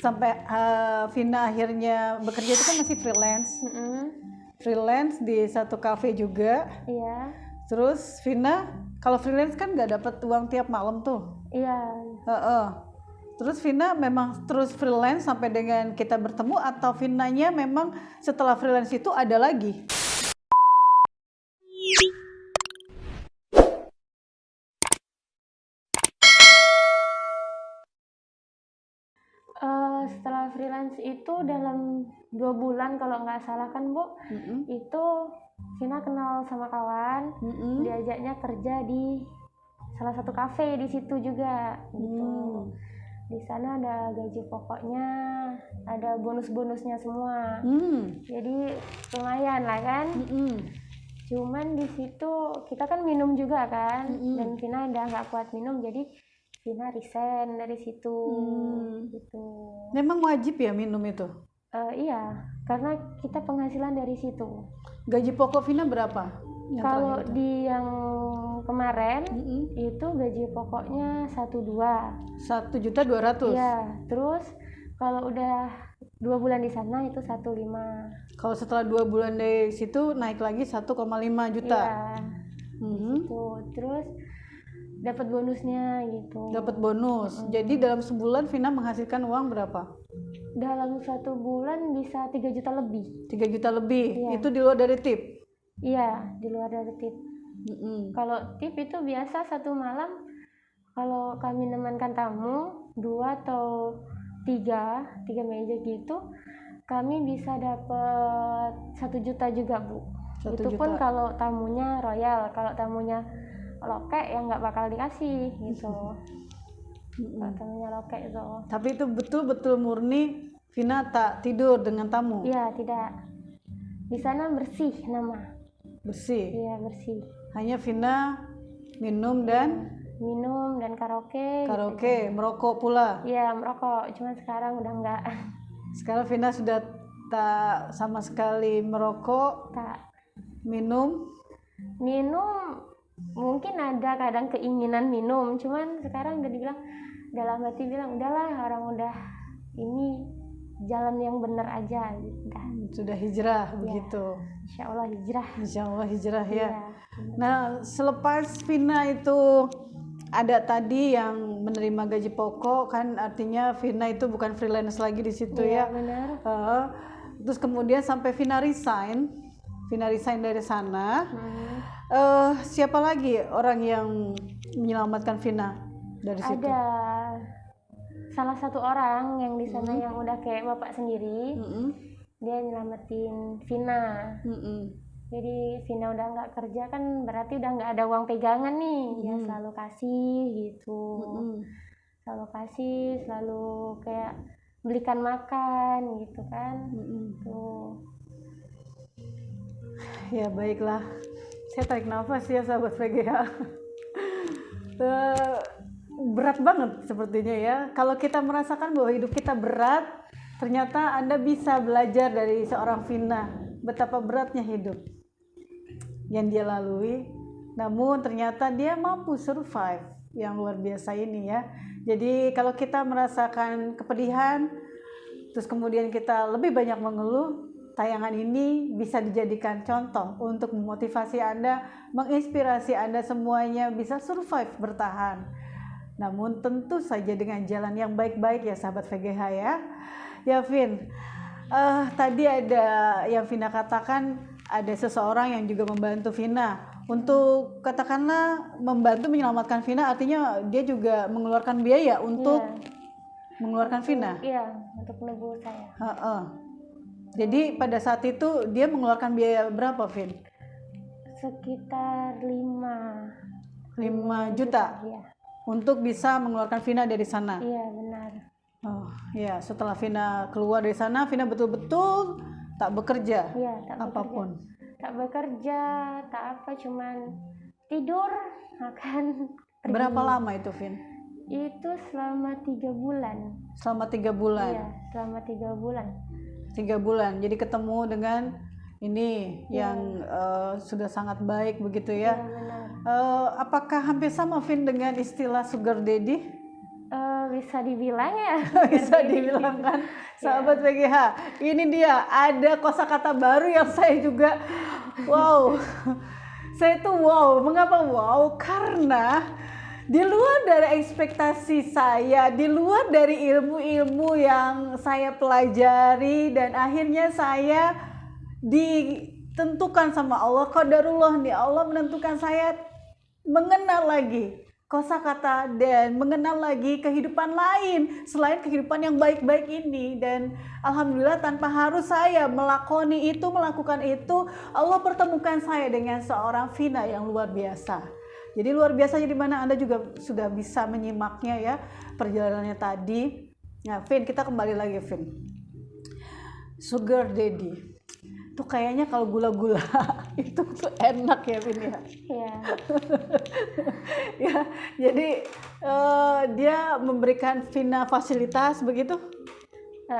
Sampai Vina akhirnya bekerja itu kan masih freelance. Freelance di satu kafe juga. Iya. Terus Vina kalau freelance kan nggak dapat uang tiap malam tuh. Iya. Terus Vina memang terus freelance sampai dengan kita bertemu, atau Vinanya memang setelah freelance itu ada lagi? Setelah freelance itu dalam 2 bulan kalau nggak salah kan Bu, itu Vina kenal sama kawan, diajaknya kerja di salah satu kafe di situ juga gitu. Di sana ada gaji pokoknya, ada bonus-bonusnya semua. Jadi lumayan lah kan. Cuman di situ kita kan minum juga kan, dan Vina udah nggak kuat minum, jadi Vina resign dari situ. Gitu. Memang wajib ya minum itu? Iya, karena kita penghasilan dari situ. Gaji pokok Vina berapa? Kalau di yang kemarin itu gaji pokoknya 1.200.000. Iya, terus kalau udah 2 bulan di sana itu 1,5. Kalau setelah 2 bulan dari situ naik lagi 1,5 juta. Iya. Gitu. Terus dapat bonusnya gitu. Dapat bonus. Jadi dalam sebulan Vina menghasilkan uang berapa? Dalam 1 bulan bisa 3 juta lebih. 3 juta lebih. Iya. Itu di luar dari tip? Iya, di luar dari tip. Kalau tip itu biasa 1 malam kalau kami nemankan tamu 2 atau 3 meja gitu, kami bisa dapat 1 juta juga Bu. 1 Itu juta. pun kalau tamunya royal, kalau tamunya lokek ya nggak bakal dikasih gitu. Kalau tamunya lokek itu. Tapi itu betul-betul murni Vina tak tidur dengan tamu? Iya, tidak. Di sana bersih nama. Bersih? Iya, bersih. Hanya Vina minum dan karaoke. Karaoke, gitu. merokok pula? Iya, merokok. Cuman sekarang udah enggak. Sekarang Vina sudah tak sama sekali merokok? Tak. Minum mungkin ada kadang keinginan minum, cuman sekarang udah dibilang, dalam hati bilang udahlah, orang udah ini jalan yang benar aja udah. Sudah hijrah Ya, begitu? Insya Allah hijrah. Insya Allah hijrah ya. Iya. Nah, selepas Vina itu ada tadi yang menerima gaji pokok, kan artinya Vina itu bukan freelance lagi di situ ya. Benar. Terus kemudian sampai Vina resign dari sana. Siapa lagi orang yang menyelamatkan Vina dari situ? Ada salah satu orang yang di sana yang udah kayak bapak sendiri, dia nyelamatin Vina. Jadi Vina udah nggak kerja kan berarti udah nggak ada uang pegangan nih. Dia selalu kasih gitu, selalu kayak belikan makan gitu kan. Tuh. Ya baiklah, saya tarik nafas ya sahabat VGH. Berat banget sepertinya ya. Kalau kita merasakan bahwa hidup kita berat, ternyata Anda bisa belajar dari seorang Vina betapa beratnya hidup yang dia lalui. Namun ternyata dia mampu survive yang luar biasa ini ya. Jadi kalau kita merasakan kepedihan, terus kemudian kita lebih banyak mengeluh, tayangan ini bisa dijadikan contoh untuk memotivasi Anda, menginspirasi Anda semuanya bisa survive, bertahan. Namun tentu saja dengan jalan yang baik-baik ya sahabat VGH ya. Ya Vin, tadi ada yang Vina katakan ada seseorang yang juga membantu Vina. Untuk katakanlah membantu menyelamatkan Vina, artinya dia juga mengeluarkan biaya untuk mengeluarkan Vina. Iya, untuk menebus saya. Jadi pada saat itu dia mengeluarkan biaya berapa, Vin? Sekitar 5 juta. Iya. Untuk bisa mengeluarkan Vina dari sana. Iya, benar. Oh, ya, setelah Vina keluar dari sana, Vina betul-betul tak bekerja. Iya, tak apapun. Tak bekerja, tak apa, cuman tidur, makan. Pergi. Berapa lama itu, Vin? Itu selama 3 bulan. Selama 3 bulan. Iya, selama 3 bulan. 3 bulan. Jadi ketemu dengan ini yang sudah sangat baik begitu ya. Iya, benar. Apakah hampir sama Vin dengan istilah sugar daddy? Bisa dibilang ya. Bisa dibilang kan, sahabat PGH. Ini dia ada kosakata baru yang saya juga wow. Saya tuh wow. Mengapa wow? Karena di luar dari ekspektasi saya, di luar dari ilmu-ilmu yang saya pelajari, dan akhirnya saya ditentukan sama Allah, qadarullah nih, Allah menentukan saya mengenal lagi kosakata dan mengenal lagi kehidupan lain selain kehidupan yang baik-baik ini. Dan alhamdulillah tanpa harus saya melakukan itu, Allah pertemukan saya dengan seorang Vina yang luar biasa. Jadi luar biasanya di mana Anda juga sudah bisa menyimaknya ya perjalanannya tadi. Nah, Vin, kita kembali lagi, Vin. Sugar daddy. Tuh kayaknya kalau gula-gula itu tuh enak ya, Vin ya. Iya. Ya, jadi dia memberikan Vina fasilitas begitu?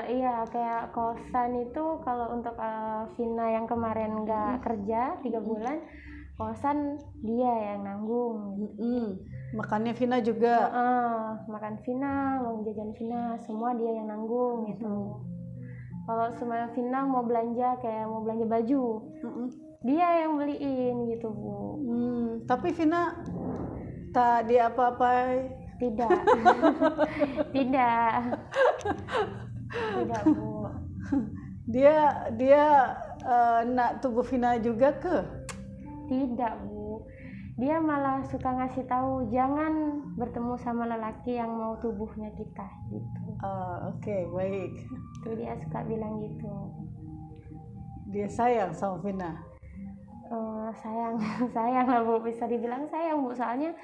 Iya, kayak kosan itu kalau untuk Vina yang kemarin nggak kerja 3 bulan, kosan dia yang nanggung. Makannya Vina juga. Makan Vina, uang jajan Vina, semua dia yang nanggung gitu. Kalau semua Vina mau belanja, kayak mau belanja baju, dia yang beliin gitu, Bu. Tapi Vina tak di apa-apa. Tidak. Tidak, Bu. Dia nak tubuh Vina juga ke? Tidak, Bu. Dia malah suka ngasih tahu jangan bertemu sama lelaki yang mau tubuhnya kita gitu. Oke, baik. Itu dia suka bilang gitu. Dia sayang sama Vina. Sayang lah, Bu. Bisa dibilang sayang, Bu. Soalnya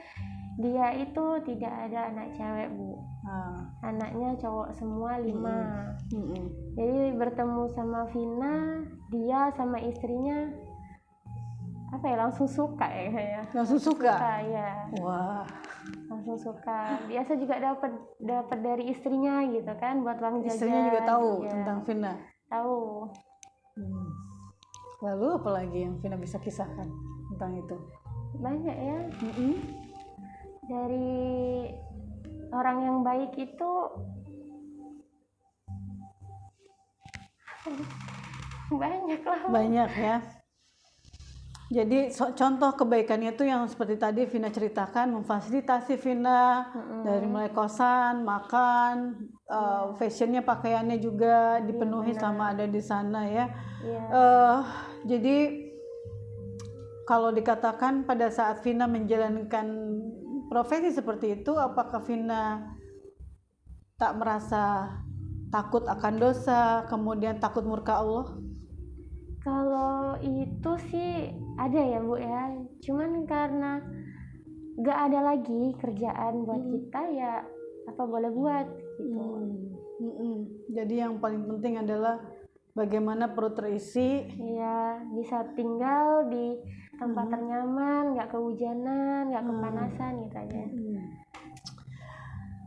dia itu tidak ada anak cewek, Bu. Anaknya cowok semua 5. Jadi bertemu sama Vina, dia sama istrinya langsung suka ya kayaknya. Langsung suka? Ya. Wah. Langsung suka. Biasa juga dapat dari istrinya gitu kan, buat uang jajan. Istrinya juga tahu tentang Vina. Tahu. Lalu apa lagi yang Vina bisa kisahkan tentang itu? Banyak ya. Dari orang yang baik itu banyak lah. Banyak ya. Jadi contoh kebaikannya itu yang seperti tadi Vina ceritakan, memfasilitasi Vina dari mulai kosan, makan, fashionnya, pakaiannya juga dipenuhi sama ada di sana ya. Jadi kalau dikatakan pada saat Vina menjalankan profesi seperti itu, apakah Vina tak merasa takut akan dosa, kemudian takut murka Allah? Kalau itu sih ada ya, Bu ya. Cuman karena gak ada lagi kerjaan buat kita, ya apa boleh buat gitu. Jadi yang paling penting adalah bagaimana perut terisi. Iya, bisa tinggal di tempat ternyaman, gak kehujanan, gak kepanasan gitu aja.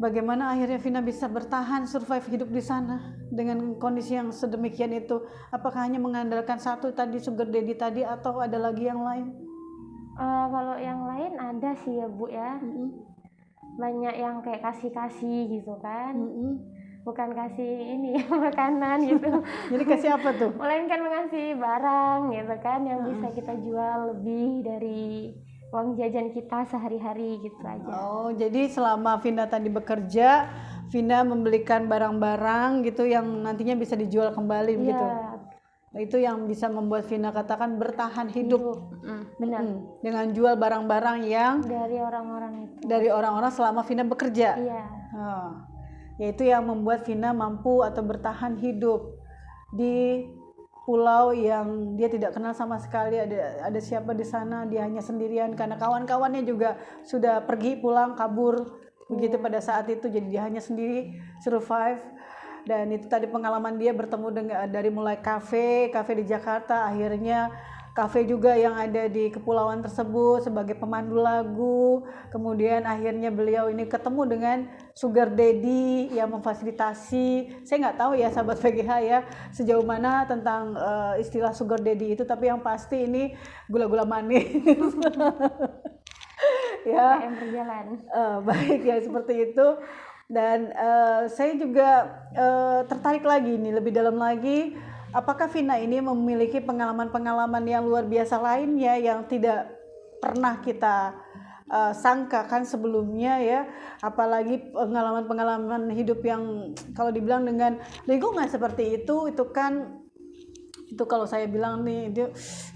Bagaimana akhirnya Vina bisa bertahan, survive hidup di sana dengan kondisi yang sedemikian itu? Apakah hanya mengandalkan satu tadi, sugar daddy tadi, atau ada lagi yang lain? Kalau yang lain ada sih ya, Bu ya. Banyak yang kayak kasih-kasih gitu kan. Bukan kasih ini makanan gitu. Jadi kasih apa tuh? Melainkan mengasih barang gitu kan, yang bisa kita jual lebih dari uang jajan kita sehari-hari gitu aja. Oh, jadi selama Vina tadi bekerja, Vina membelikan barang-barang gitu yang nantinya bisa dijual kembali begitu. Nah, itu yang bisa membuat Vina katakan bertahan hidup. Benar. Dengan jual barang-barang yang dari orang-orang itu. Dari orang-orang selama Vina bekerja. Iya. Yaitu yang membuat Vina mampu atau bertahan hidup di pulau yang dia tidak kenal sama sekali, ada siapa di sana, dia hanya sendirian karena kawan-kawannya juga sudah pergi pulang kabur begitu pada saat itu, jadi dia hanya sendiri survive. Dan itu tadi pengalaman dia bertemu dengan dari mulai kafe di Jakarta, akhirnya kafe juga yang ada di kepulauan tersebut sebagai pemandu lagu. Kemudian akhirnya beliau ini ketemu dengan sugar daddy yang memfasilitasi. Saya nggak tahu ya sahabat VGH ya sejauh mana tentang istilah sugar daddy itu, tapi yang pasti ini gula-gula manis. Ya, yang berjalan. Baik ya seperti itu. Dan saya juga tertarik lagi nih lebih dalam lagi, apakah Vina ini memiliki pengalaman-pengalaman yang luar biasa lainnya yang tidak pernah kita sangkakan sebelumnya ya, apalagi pengalaman-pengalaman hidup yang kalau dibilang dengan lingkungan seperti itu kan itu kalau saya bilang nih itu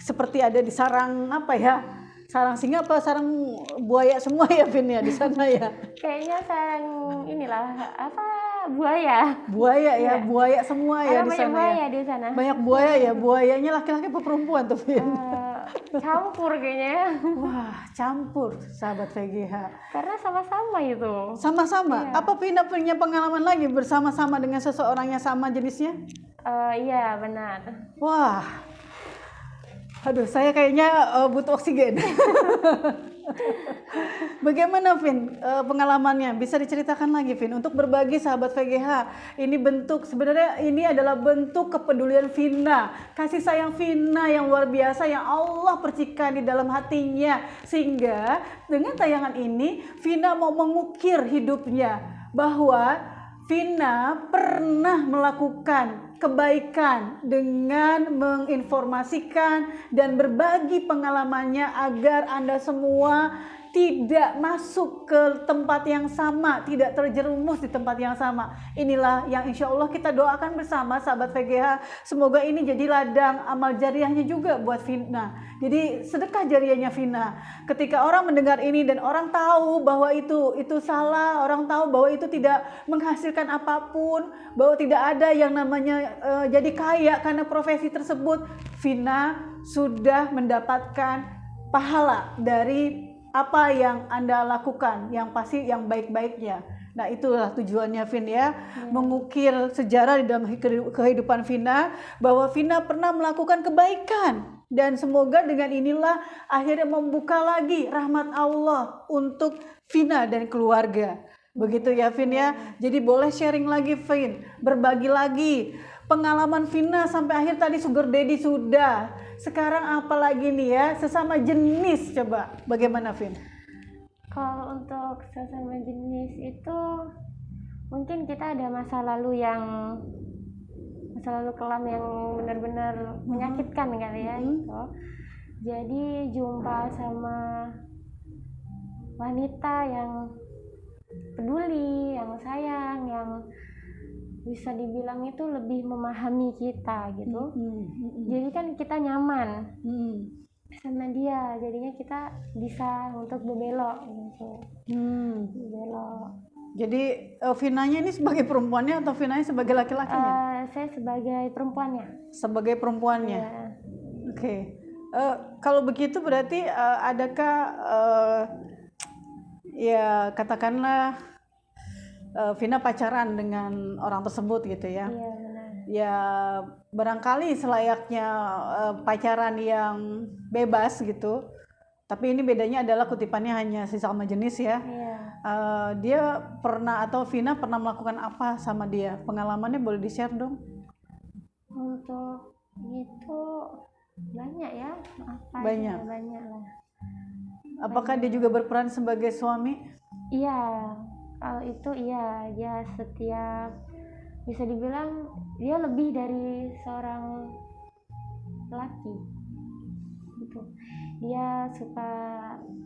seperti ada di sarang apa ya, sarang singa apa sarang buaya semua ya Vin ya di sana ya. Kayaknya sarang inilah apa buaya. Buaya ya, buaya semua ya di sana. Buaya Ya. di sana. Banyak buaya ya, buayanya laki-laki apa perempuan tuh Vin? Campur kayaknya. Wah, campur sahabat VGH. Karena sama-sama itu. Sama-sama. Iya. Apa Vina punya pengalaman lagi bersama-sama dengan seseorang yang sama jenisnya? Iya benar. Wah. Aduh, saya kayaknya butuh oksigen. Bagaimana Vin pengalamannya? Bisa diceritakan lagi Vin untuk berbagi sahabat VGH. Ini bentuk sebenarnya ini adalah bentuk kepedulian Vina, kasih sayang Vina yang luar biasa yang Allah percikan di dalam hatinya, sehingga dengan tayangan ini Vina mau mengukir hidupnya bahwa Vina pernah melakukan kebaikan dengan menginformasikan dan berbagi pengalamannya agar Anda semua tidak masuk ke tempat yang sama, tidak terjerumus di tempat yang sama. Inilah yang insya Allah kita doakan bersama sahabat VGH. Semoga ini jadi ladang amal jariahnya juga buat Vina. Jadi sedekah jariahnya Vina. Ketika orang mendengar ini dan orang tahu bahwa itu salah, orang tahu bahwa itu tidak menghasilkan apapun, bahwa tidak ada yang namanya jadi kaya karena profesi tersebut, Vina sudah mendapatkan pahala dari apa yang Anda lakukan, yang pasti yang baik-baiknya. Nah itulah tujuannya Vin ya, mengukir sejarah di dalam kehidupan Vina, bahwa Vina pernah melakukan kebaikan. Dan semoga dengan inilah akhirnya membuka lagi rahmat Allah untuk Vina dan keluarga. Begitu ya Vin ya, jadi boleh sharing lagi Vin, berbagi lagi. Pengalaman Vina sampai akhir tadi sugar daddy sudah. Sekarang apalagi nih ya, sesama jenis coba. Bagaimana Vin? Kalau untuk sesama jenis itu mungkin kita ada masa lalu kelam yang benar-benar menyakitkan kali ya gitu. Jadi jumpa sama wanita yang peduli, yang sayang, yang bisa dibilang itu lebih memahami kita gitu. Jadi kan kita nyaman sama dia, jadinya kita bisa untuk berbelok gitu. Berbelok. Jadi Vinanya ini sebagai perempuannya atau Vinanya sebagai laki-lakinya? Saya sebagai perempuannya. Sebagai perempuannya. Ya. Oke. Kalau begitu berarti adakah ya katakanlah Vina pacaran dengan orang tersebut gitu ya? Iya benar. Ya barangkali selayaknya pacaran yang bebas gitu. Tapi ini bedanya adalah kutipannya hanya sesama jenis ya. Iya. Dia pernah atau Vina pernah melakukan apa sama dia? Pengalamannya boleh di-share dong? Untuk itu banyak ya. Banyak. Banyak lah. Apakah dia juga berperan sebagai suami? Iya. Kalau itu iya, dia setiap bisa dibilang dia lebih dari seorang laki gitu. Dia suka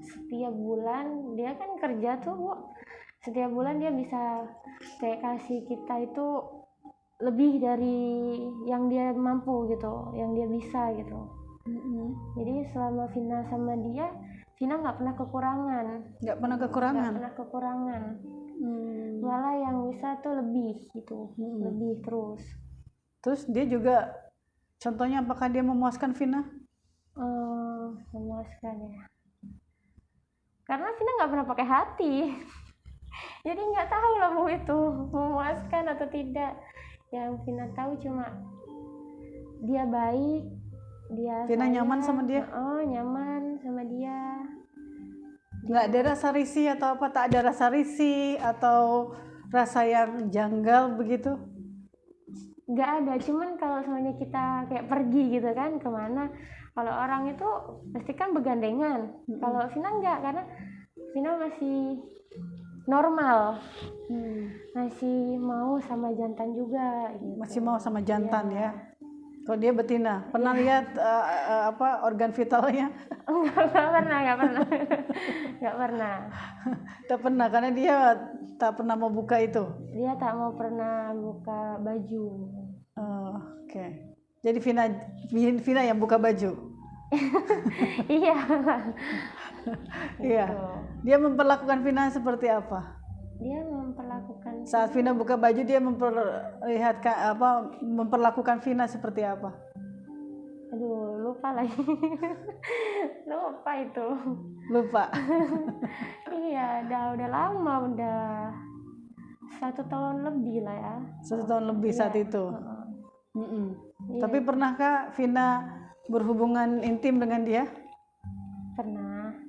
setiap bulan, dia kan kerja tuh Bu, setiap bulan dia bisa kayak kasih kita itu lebih dari yang dia mampu gitu, yang dia bisa gitu. Jadi selama Vina sama dia, Vina nggak pernah kekurangan. Nggak pernah kekurangan. Nggak pernah kekurangan. Malah yang bisa tuh lebih gitu, lebih terus. Terus dia juga, contohnya apakah dia memuaskan Vina? Memuaskan ya. Karena Vina nggak pernah pakai hati, jadi nggak tahu lah mau itu memuaskan atau tidak. Yang Vina tahu cuma dia baik, Vina nyaman sama dia? Nyaman sama dia. Nggak ada rasa risih atau apa? Tak ada rasa risih atau rasa yang janggal begitu? Nggak ada, cuman kalau semuanya kita kayak pergi gitu kan kemana, kalau orang itu pasti kan bergandengan. Kalau Vina enggak, karena Vina masih normal, masih mau sama jantan juga gitu. Masih mau sama jantan ya? Kalau dia betina, pernah lihat organ vitalnya? Nggak pernah. Tak pernah, karena dia tak pernah mau buka itu. Dia tak mau pernah buka baju. Oke. Jadi Vina yang buka baju. Iya. Iya. Dia memperlakukan Vina seperti apa? Dia memperlakukan Saat Vina buka baju, dia memperlakukan Vina seperti apa? Aduh, lupa lagi. Lupa itu. Lupa. Iya, udah lama, udah 1 tahun lebih lah ya. 1 tahun lebih saat itu. Tapi pernahkah Vina berhubungan intim dengan dia?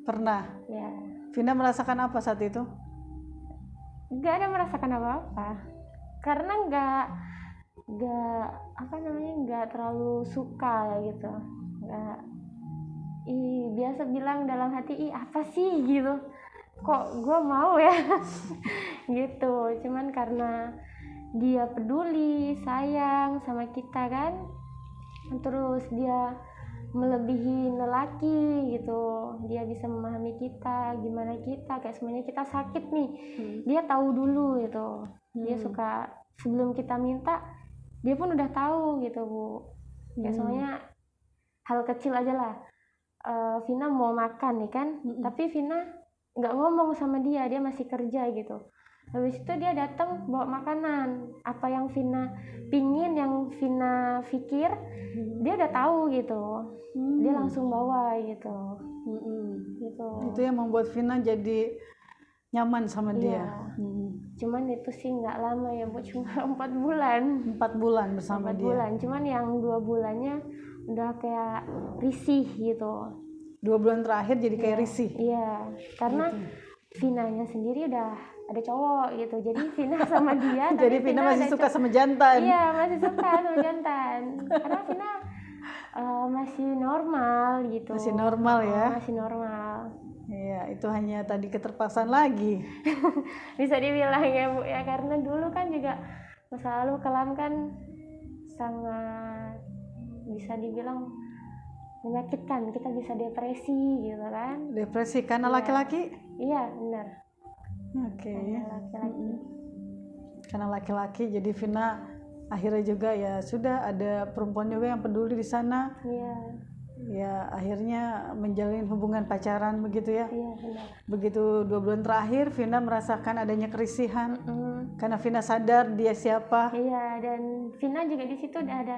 Pernah. Ya. Vina merasakan apa saat itu? Nggak ada merasakan apa-apa, karena nggak terlalu suka gitu. Nggak, biasa bilang dalam hati, apa sih gitu, kok gue mau ya. Gitu. Cuman karena dia peduli, sayang sama kita kan, terus dia melebihi lelaki gitu, dia bisa memahami kita, gimana kita, kayak semuanya kita sakit nih, dia tahu dulu gitu. Dia suka sebelum kita minta, dia pun udah tahu gitu Bu. Kayak semuanya hal kecil aja lah. Vina mau makan nih kan, tapi Vina nggak ngomong sama dia masih kerja gitu. Habis itu dia datang bawa makanan, apa yang Vina pingin, yang Vina pikir, dia udah tahu gitu. Dia langsung bawa gitu. Gitu. Itu yang membuat Vina jadi nyaman sama dia. Cuman itu sih nggak lama ya Bu, cuma 4 bulan. 4 bulan bersama 4 dia. bulan. Cuman yang 2 bulannya udah kayak risih gitu. 2 bulan terakhir jadi kayak risih. Iya, karena Vinanya sendiri udah ada cowok gitu, jadi Vina sama dia. Jadi Vina masih suka sama jantan. Iya, masih suka sama jantan. Karena Vina masih normal gitu. Masih normal ya. Masih normal. Iya, itu hanya tadi keterpaksaan lagi. Bisa dibilang ya Bu ya, karena dulu kan juga masa lalu kelam kan sangat bisa dibilang menyakitkan. Kita bisa depresi gitu kan. Depresi karena laki-laki? Iya, benar. Oke. Laki-laki. Karena laki-laki, jadi Vina akhirnya juga ya sudah ada perempuan juga yang peduli di sana. Iya. Ya akhirnya menjalin hubungan pacaran begitu ya. Iya, benar. Begitu 2 bulan terakhir Vina merasakan adanya kerisihan karena Vina sadar dia siapa. Iya, dan Vina juga di situ udah ada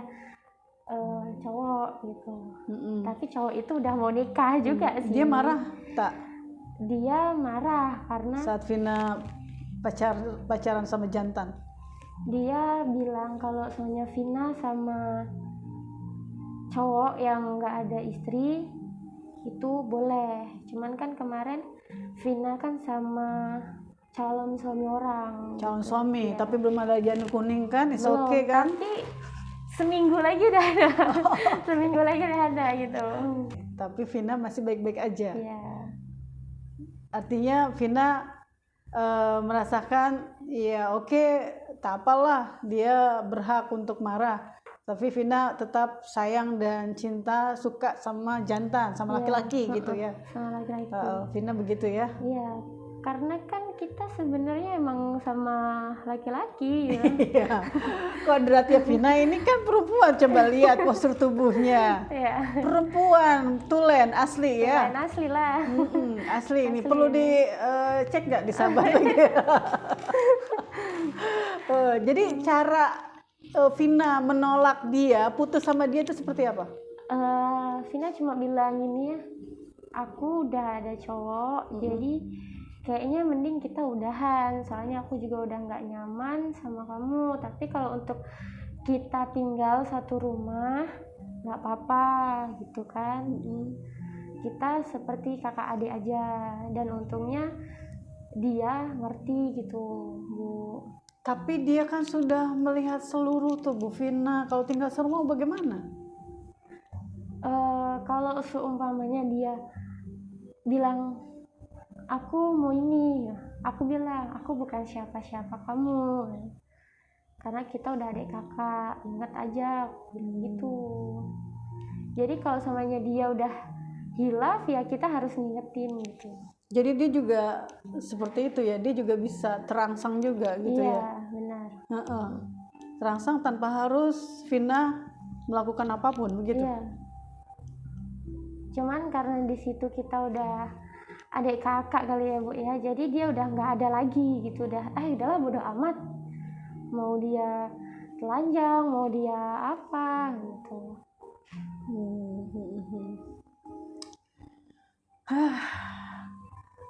cowok gitu. Tapi cowok itu udah mau nikah juga sih. Dia marah tak? Dia marah karena saat Vina pacaran sama jantan. Dia bilang kalau soalnya Vina sama cowok yang nggak ada istri itu boleh. Cuman kan kemarin Vina kan sama calon suami orang. Calon suami, tapi belum ada janur kuning kan? It's belum, okay kan? Tapi seminggu lagi udah ada. Seminggu lagi udah ada gitu. Tapi Vina masih baik-baik aja. Iya. Artinya Vina merasakan ya oke, tak apalah, dia berhak untuk marah. Tapi Vina tetap sayang dan cinta, suka sama jantan, sama laki-laki gitu ya. Sama laki-laki. Vina begitu ya? Iya, karena kan kita sebenarnya emang sama laki-laki ya. Iya. Kodratnya Vina ini kan perempuan, coba lihat postur tubuhnya. Iya. Perempuan, tulen, asli ya. Tulen asli lah. Asli ini perlu dicek nggak di Sabah lagi. Jadi cara Vina menolak dia, putus sama dia itu seperti apa? Vina cuma bilang gini ya, aku udah ada cowok, jadi kayaknya mending kita udahan, soalnya aku juga udah nggak nyaman sama kamu. Tapi kalau untuk kita tinggal satu rumah, nggak apa-apa gitu kan. Kita seperti kakak adik aja, dan untungnya dia ngerti gitu Bu. Tapi dia kan sudah melihat seluruh tuh Bu Vina, kalau tinggal serumah bagaimana? Kalau seumpamanya dia bilang aku mau ini, aku bilang aku bukan siapa-siapa kamu, karena kita udah adik kakak, ingat aja gitu. Jadi kalau samanya dia udah hilaf ya kita harus ngingetin gitu. Jadi dia juga seperti itu ya, dia juga bisa terangsang juga gitu Iya, ya. benar. Terangsang tanpa harus Vina melakukan apapun begitu. Iya. Cuman karena di situ kita udah adik kakak kali ya Bu ya, jadi dia udah nggak ada lagi gitu, udahlah bodo amat, mau dia telanjang, mau dia apa gitu.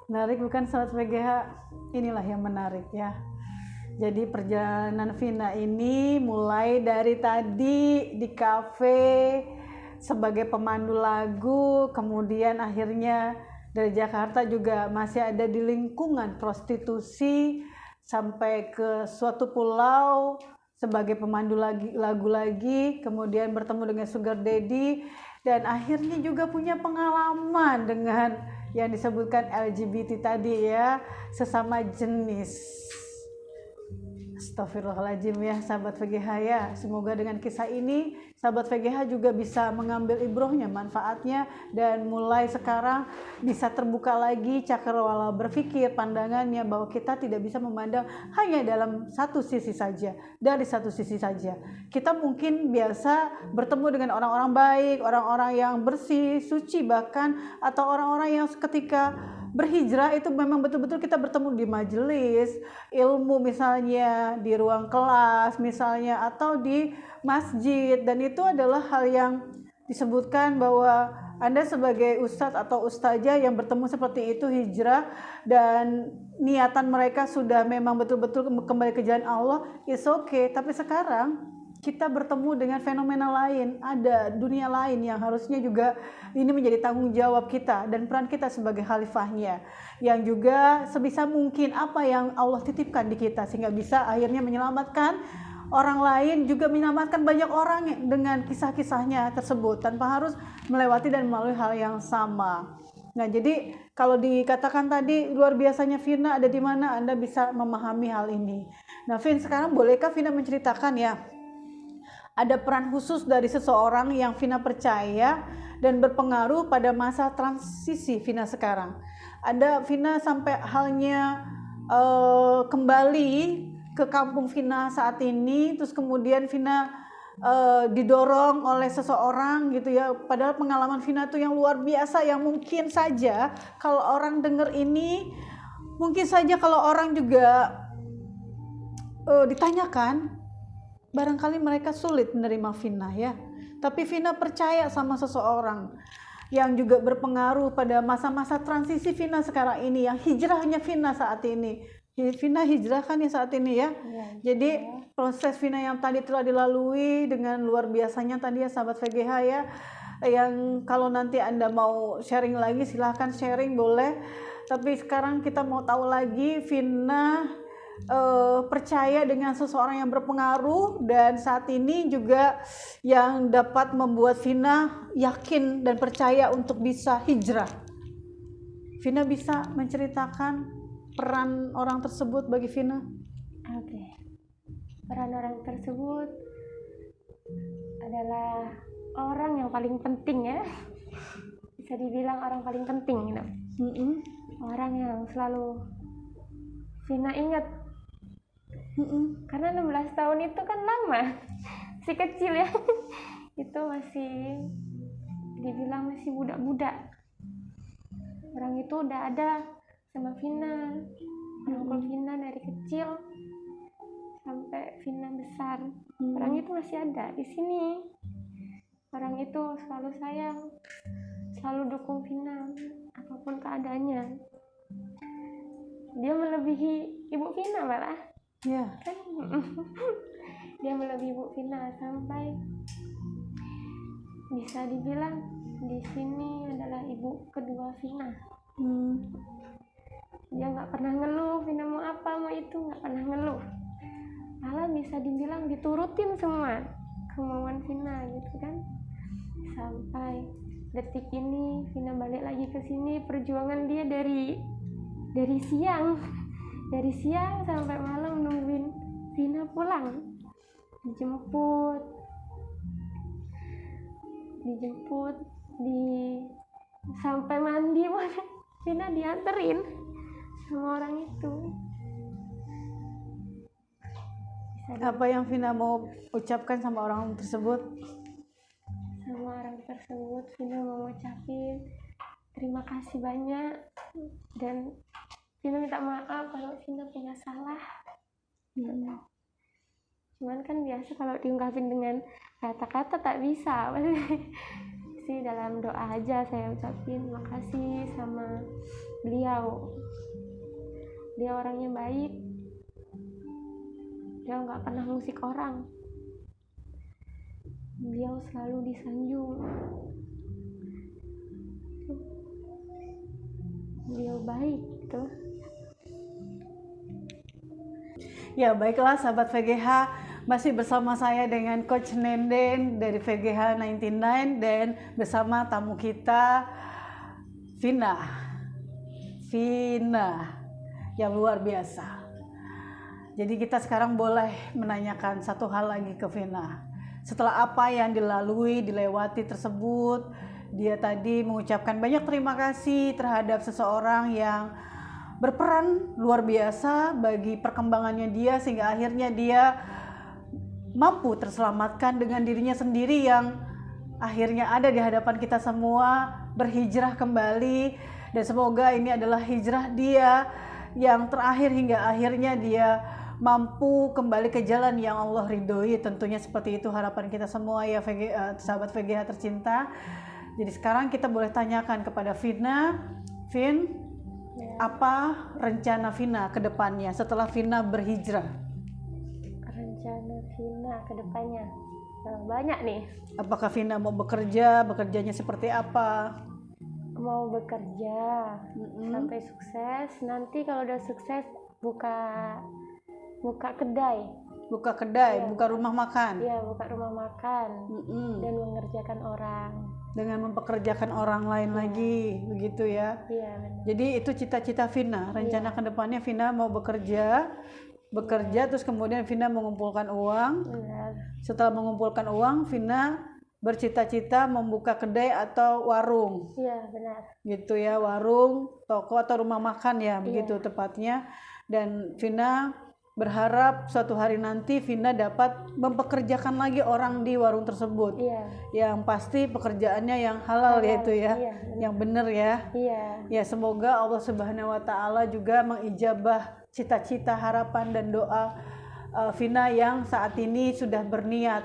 Menarik bukan sahabat PGH? Inilah yang menarik ya. Jadi perjalanan Vina ini mulai dari tadi di kafe sebagai pemandu lagu, kemudian akhirnya dari Jakarta juga masih ada di lingkungan prostitusi, sampai ke suatu pulau sebagai pemandu lagu lagi, kemudian bertemu dengan sugar daddy, dan akhirnya juga punya pengalaman dengan yang disebutkan LGBT tadi ya, sesama jenis. Astagfirullahaladzim ya sahabat VGH ya. Semoga dengan kisah ini sahabat VGH juga bisa mengambil ibrohnya, manfaatnya, dan mulai sekarang bisa terbuka lagi cakrawala berpikir, pandangannya, bahwa kita tidak bisa memandang hanya dalam satu sisi saja, dari satu sisi saja. Kita mungkin biasa bertemu dengan orang-orang baik, orang-orang yang bersih, suci bahkan, atau orang-orang yang ketika berhijrah itu memang betul-betul kita bertemu di majelis ilmu misalnya, di ruang kelas misalnya, atau di masjid, dan itu adalah hal yang disebutkan bahwa Anda sebagai ustadz atau ustazah yang bertemu seperti itu hijrah dan niatan mereka sudah memang betul-betul kembali ke jalan Allah, it's okay. Tapi sekarang kita bertemu dengan fenomena lain, ada dunia lain yang harusnya juga ini menjadi tanggung jawab kita dan peran kita sebagai khalifahnya, yang juga sebisa mungkin apa yang Allah titipkan di kita sehingga bisa akhirnya menyelamatkan orang lain, juga menyelamatkan banyak orang dengan kisah-kisahnya tersebut tanpa harus melewati dan melalui hal yang sama. Nah, jadi kalau dikatakan tadi luar biasanya Vina ada di mana, Anda bisa memahami hal ini. Nah, Vin, sekarang bolehkah Vina menceritakan ya, ada peran khusus dari seseorang yang Vina percaya dan berpengaruh pada masa transisi Vina sekarang. Ada Vina sampai halnya kembali ke kampung Vina saat ini, terus kemudian Vina didorong oleh seseorang gitu ya, padahal pengalaman Vina tuh yang luar biasa, yang mungkin saja kalau orang dengar ini, mungkin saja kalau orang juga ditanyakan, barangkali mereka sulit menerima Vina ya. Tapi Vina percaya sama seseorang yang juga berpengaruh pada masa-masa transisi Vina sekarang ini, yang hijrahnya Vina saat ini. Vina hijrah kan ya saat ini ya. Jadi proses Vina yang tadi telah dilalui dengan luar biasanya tadi ya sahabat VGH ya. Yang kalau nanti Anda mau sharing lagi silahkan sharing, boleh. Tapi sekarang kita mau tahu lagi Vina percaya dengan seseorang yang berpengaruh, dan saat ini juga yang dapat membuat Vina yakin dan percaya untuk bisa hijrah. Vina bisa menceritakan peran orang tersebut bagi Vina? Oke. Peran orang tersebut adalah orang yang paling penting ya, bisa dibilang orang paling penting gitu. Orang yang selalu Vina ingat. Karena 16 tahun itu kan lama, si kecil ya. Itu masih dibilang masih budak-budak. Orang itu udah ada sama Vina, nyokol Vina dari kecil sampai Vina besar. Orang itu masih ada di sini. Orang itu selalu sayang, selalu dukung Vina apapun keadaannya. Dia melebihi ibu Vina malah. Ya. Kan? Dia melebihi ibu Vina sampai bisa dibilang di sini adalah ibu kedua Vina. Dia nggak pernah ngeluh, Vina mau apa mau itu nggak pernah ngeluh, malah bisa dibilang diturutin semua kemauan Vina gitu kan. Sampai detik ini Vina balik lagi ke sini, perjuangan dia dari siang sampai malam nungguin Vina pulang, dijemput sampai mandi Vina dianterin sama orang itu. Apa yang Vina mau ucapkan sama orang tersebut? Sama orang tersebut Vina mau ngucapin terima kasih banyak, dan Vina minta maaf kalau Vina punya salah. Cuman kan biasa kalau diungkapin dengan kata-kata tak bisa. Sih dalam doa aja saya ucapin makasih sama beliau. Dia orangnya baik, dia nggak pernah ngusik orang, beliau selalu disanjung, beliau baik gitu. Ya baiklah sahabat VGH, masih bersama saya dengan Coach Nenden dari VGH 99 dan bersama tamu kita Vina yang luar biasa. Jadi kita sekarang boleh menanyakan satu hal lagi ke Vina. Setelah apa yang dilewati tersebut, dia tadi mengucapkan banyak terima kasih terhadap seseorang yang berperan luar biasa bagi perkembangannya dia, sehingga akhirnya dia mampu terselamatkan dengan dirinya sendiri yang akhirnya ada di hadapan kita semua, berhijrah kembali, dan semoga ini adalah hijrah dia yang terakhir hingga akhirnya dia mampu kembali ke jalan yang Allah ridhoi. Tentunya seperti itu harapan kita semua ya sahabat VGH tercinta. Jadi sekarang kita boleh tanyakan kepada Vina, apa rencana Vina ke depannya setelah Vina berhijrah? Rencana Vina ke depannya banyak nih. Apakah Vina mau bekerjanya seperti apa? Mau bekerja sampai sukses. Nanti kalau udah sukses buka kedai. Buka kedai, buka rumah makan. Iya, buka rumah makan. Dan mengerjakan orang. Dengan mempekerjakan orang lain lagi, begitu ya. Iya, benar. Jadi itu cita-cita Vina. Rencana ke depannya Vina mau bekerja terus kemudian Vina mengumpulkan uang. Benar. Setelah mengumpulkan uang, Vina bercita-cita membuka kedai atau warung. Iya, benar. Gitu ya, warung, toko atau rumah makan ya, begitu tepatnya. Dan Vina berharap suatu hari nanti Vina dapat mempekerjakan lagi orang di warung tersebut. Iya. Yang pasti pekerjaannya yang halal yaitu ya, yang benar ya. Iya. Ya semoga Allah Subhanahu Wa Taala juga mengijabah cita-cita, harapan dan doa Vina yang saat ini sudah berniat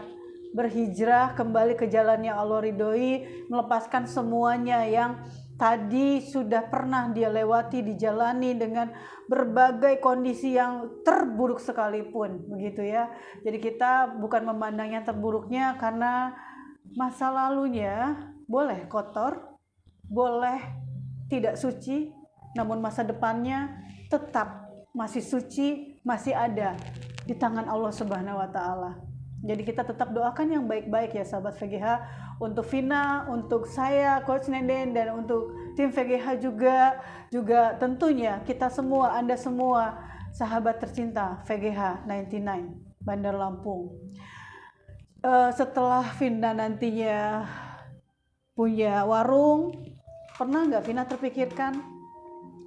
berhijrah kembali ke jalan yang Allah ridhoi, melepaskan semuanya yang tadi sudah pernah dia lewati, dijalani dengan berbagai kondisi yang terburuk sekalipun, begitu ya. Jadi kita bukan memandang yang terburuknya karena masa lalunya boleh kotor, boleh tidak suci, namun masa depannya tetap masih suci, masih ada di tangan Allah Subhanahu wa taala. Jadi kita tetap doakan yang baik-baik ya sahabat VGH, untuk Vina, untuk saya Coach Nenden, dan untuk tim VGH juga tentunya kita semua, Anda semua sahabat tercinta VGH 99 Bandar Lampung. Setelah Vina nantinya punya warung, pernah nggak Vina terpikirkan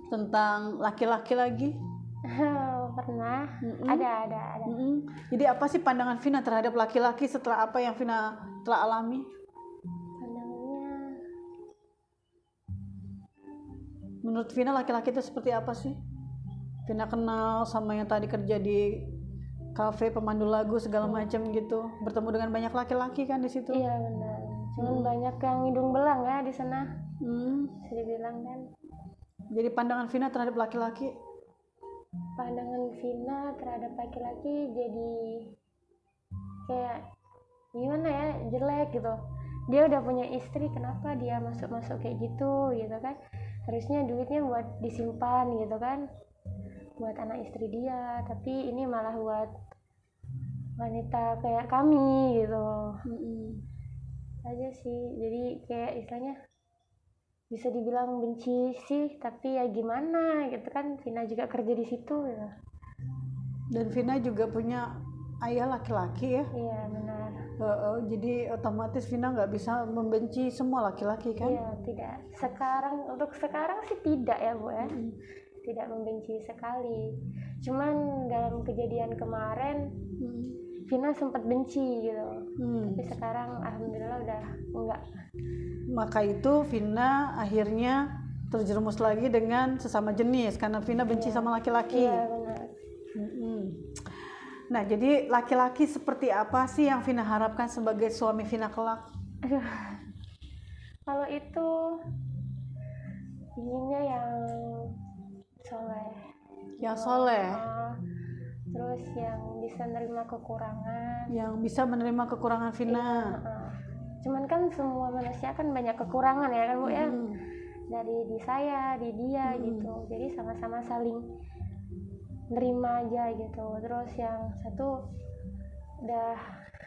tentang laki-laki lagi? Pernah. Ada. Jadi apa sih pandangan Vina terhadap laki-laki setelah apa yang Vina telah alami? Pandangannya, menurut Vina laki-laki itu seperti apa sih? Vina kenal sama yang tadi kerja di kafe pemandu lagu segala macam gitu, bertemu dengan banyak laki-laki kan di situ? iya benar. Cuman banyak yang hidung belang ya di sana. Bisa dibilang kan. Jadi pandangan Vina terhadap laki-laki? Pandangan Vina terhadap laki-laki jadi kayak gimana ya, jelek gitu. dia udah punya istri, kenapa dia masuk kayak gitu kan. Harusnya duitnya buat disimpan gitu kan, buat anak istri dia, tapi ini malah buat wanita kayak kami gitu. Aja sih, jadi kayak istilahnya bisa dibilang benci sih, tapi ya gimana gitu kan, Vina juga kerja di situ ya. Dan Vina juga punya ayah laki-laki ya. Iya benar. Jadi otomatis Vina nggak bisa membenci semua laki-laki kan? Iya, tidak. Untuk sekarang sih tidak ya Bu ya. Tidak membenci sekali. Cuman dalam kejadian kemarin Vina sempat benci gitu. Tapi sekarang alhamdulillah udah enggak. Maka itu Vina akhirnya terjerumus lagi dengan sesama jenis karena Vina benci sama laki-laki. Iya benar. Nah, jadi laki-laki seperti apa sih yang Vina harapkan sebagai suami Vina kelak? Kalau itu inginnya yang soleh. Yang soleh. Terus yang bisa menerima kekurangan. Yang bisa menerima kekurangan Vina. Cuman kan semua manusia kan banyak kekurangan ya kan Bu ya. Dari di saya, di dia gitu. Jadi sama-sama saling nerima aja gitu. Terus yang satu udah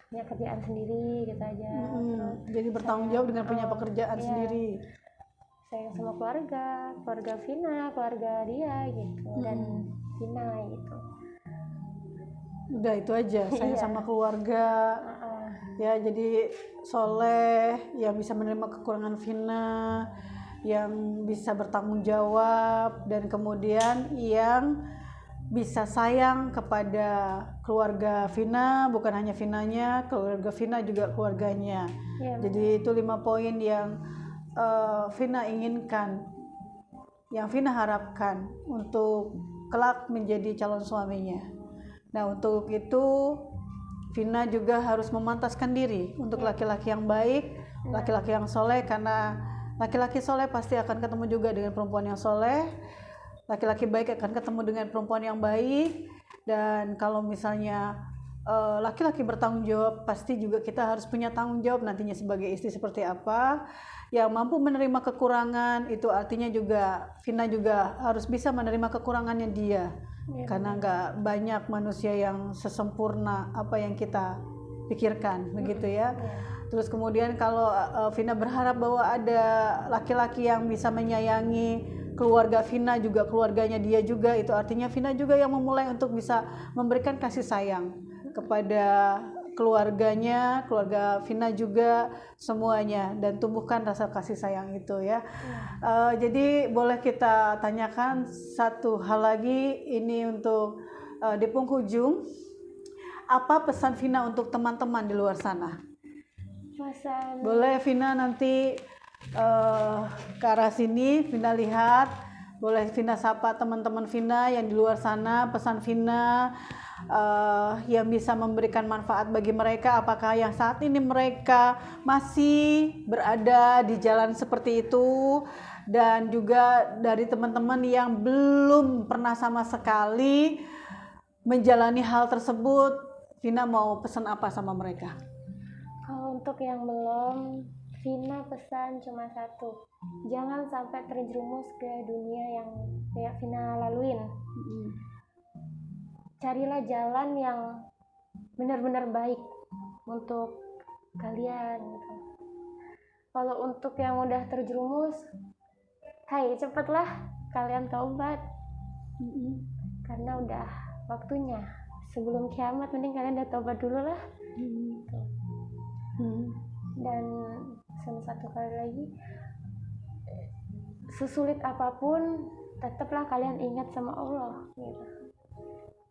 punya kerjaan sendiri gitu aja. Terus jadi bertanggung jawab dengan punya pekerjaan sendiri. Sayang sama keluarga Vina, keluarga dia gitu, dan Vina gitu. Udah itu aja, sayang sama keluarga. Ya, jadi soleh, yang bisa menerima kekurangan Vina, yang bisa bertanggung jawab, dan kemudian yang bisa sayang kepada keluarga Vina, bukan hanya Vinanya, keluarga Vina juga keluarganya. Jadi itu 5 poin yang Vina inginkan, yang Vina harapkan untuk kelak menjadi calon suaminya. Nah, untuk itu Vina juga harus memantaskan diri untuk laki-laki yang baik, laki-laki yang soleh, karena laki-laki soleh pasti akan ketemu juga dengan perempuan yang soleh. Laki-laki baik akan ketemu dengan perempuan yang baik. Dan kalau misalnya laki-laki bertanggung jawab, pasti juga kita harus punya tanggung jawab nantinya sebagai istri seperti apa. Yang mampu menerima kekurangan, itu artinya juga Vina juga harus bisa menerima kekurangannya dia. Karena nggak banyak manusia yang sesempurna apa yang kita pikirkan, begitu ya. Terus kemudian kalau Vina berharap bahwa ada laki-laki yang bisa menyayangi keluarga Vina juga keluarganya dia juga, itu artinya Vina juga yang memulai untuk bisa memberikan kasih sayang kepada keluarganya, keluarga Vina juga semuanya, dan tumbuhkan rasa kasih sayang itu ya. Jadi boleh kita tanyakan satu hal lagi ini untuk di penghujung, apa pesan Vina untuk teman-teman di luar sana? Boleh Vina nanti ke arah sini, Vina lihat, boleh Vina sapa teman-teman Vina yang di luar sana, pesan Vina yang bisa memberikan manfaat bagi mereka, apakah yang saat ini mereka masih berada di jalan seperti itu, dan juga dari teman-teman yang belum pernah sama sekali menjalani hal tersebut, Vina mau pesan apa sama mereka? Kalau untuk yang belum, Vina pesan cuma satu, jangan sampai terjerumus ke dunia yang kayak Vina laluin. Carilah jalan yang benar-benar baik untuk kalian gitu. Kalau untuk yang udah terjerumus, cepatlah kalian taubat, karena udah waktunya. Sebelum kiamat mending kalian udah taubat dulu lah. Dan satu kali lagi, sesulit apapun tetaplah kalian ingat sama Allah gitu.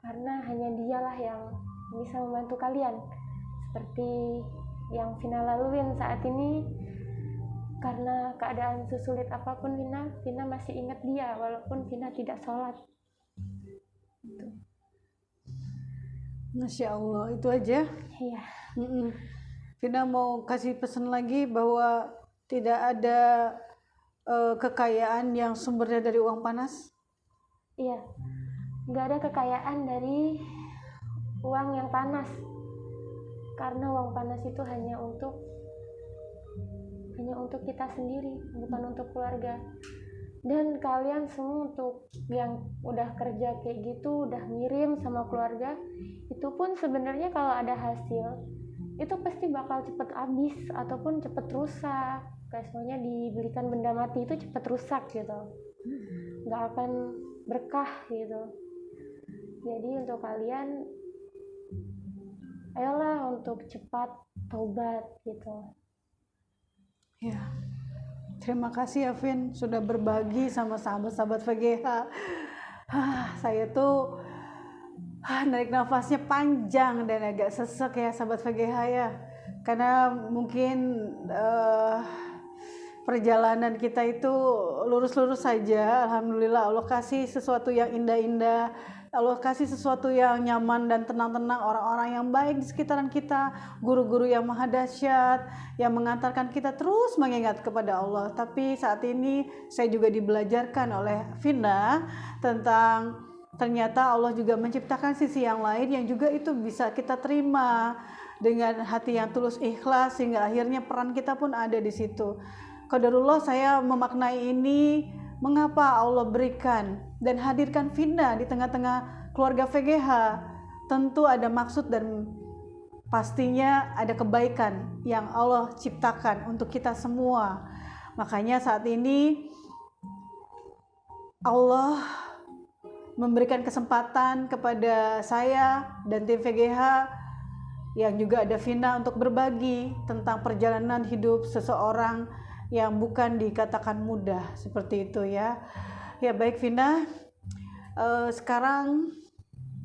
Karena hanya dialah yang bisa membantu kalian, seperti yang Vina laluin saat ini. Karena keadaan sesulit apapun Vina masih ingat dia walaupun Vina tidak sholat gitu. Masya Allah, itu aja. Iya. Vina mau kasih pesan lagi bahwa tidak ada kekayaan yang sumbernya dari uang panas. Iya, nggak ada kekayaan dari uang yang panas, karena uang panas itu hanya untuk hanya untuk kita sendiri, bukan untuk keluarga. Dan kalian semua untuk yang udah kerja kayak gitu, udah ngirim sama keluarga, itu pun sebenarnya kalau ada hasil itu pasti bakal cepet habis ataupun cepet rusak. Kayak soalnya dibelikan benda mati itu cepet rusak gitu, nggak akan berkah gitu. Jadi untuk kalian, ayolah untuk cepat taubat gitu. Ya, terima kasih Afin sudah berbagi sama sahabat-sahabat VGH. Saya tuh narik nafasnya panjang dan agak sesek ya sahabat VGH ya, karena mungkin perjalanan kita itu lurus-lurus saja. Alhamdulillah Allah kasih sesuatu yang indah-indah, Allah kasih sesuatu yang nyaman dan tenang-tenang, orang-orang yang baik di sekitaran kita, guru-guru yang maha dahsyat yang mengantarkan kita terus mengingat kepada Allah. Tapi saat ini saya juga dibelajarkan oleh Vina tentang ternyata Allah juga menciptakan sisi yang lain yang juga itu bisa kita terima dengan hati yang tulus ikhlas, sehingga akhirnya peran kita pun ada di situ. Qadarullah, saya memaknai ini mengapa Allah berikan dan hadirkan Vina di tengah-tengah keluarga VGH. Tentu ada maksud dan pastinya ada kebaikan yang Allah ciptakan untuk kita semua. Makanya saat ini Allah memberikan kesempatan kepada saya dan tim VGH yang juga ada Vina untuk berbagi tentang perjalanan hidup seseorang yang bukan dikatakan mudah seperti itu ya. Ya baik Vina, sekarang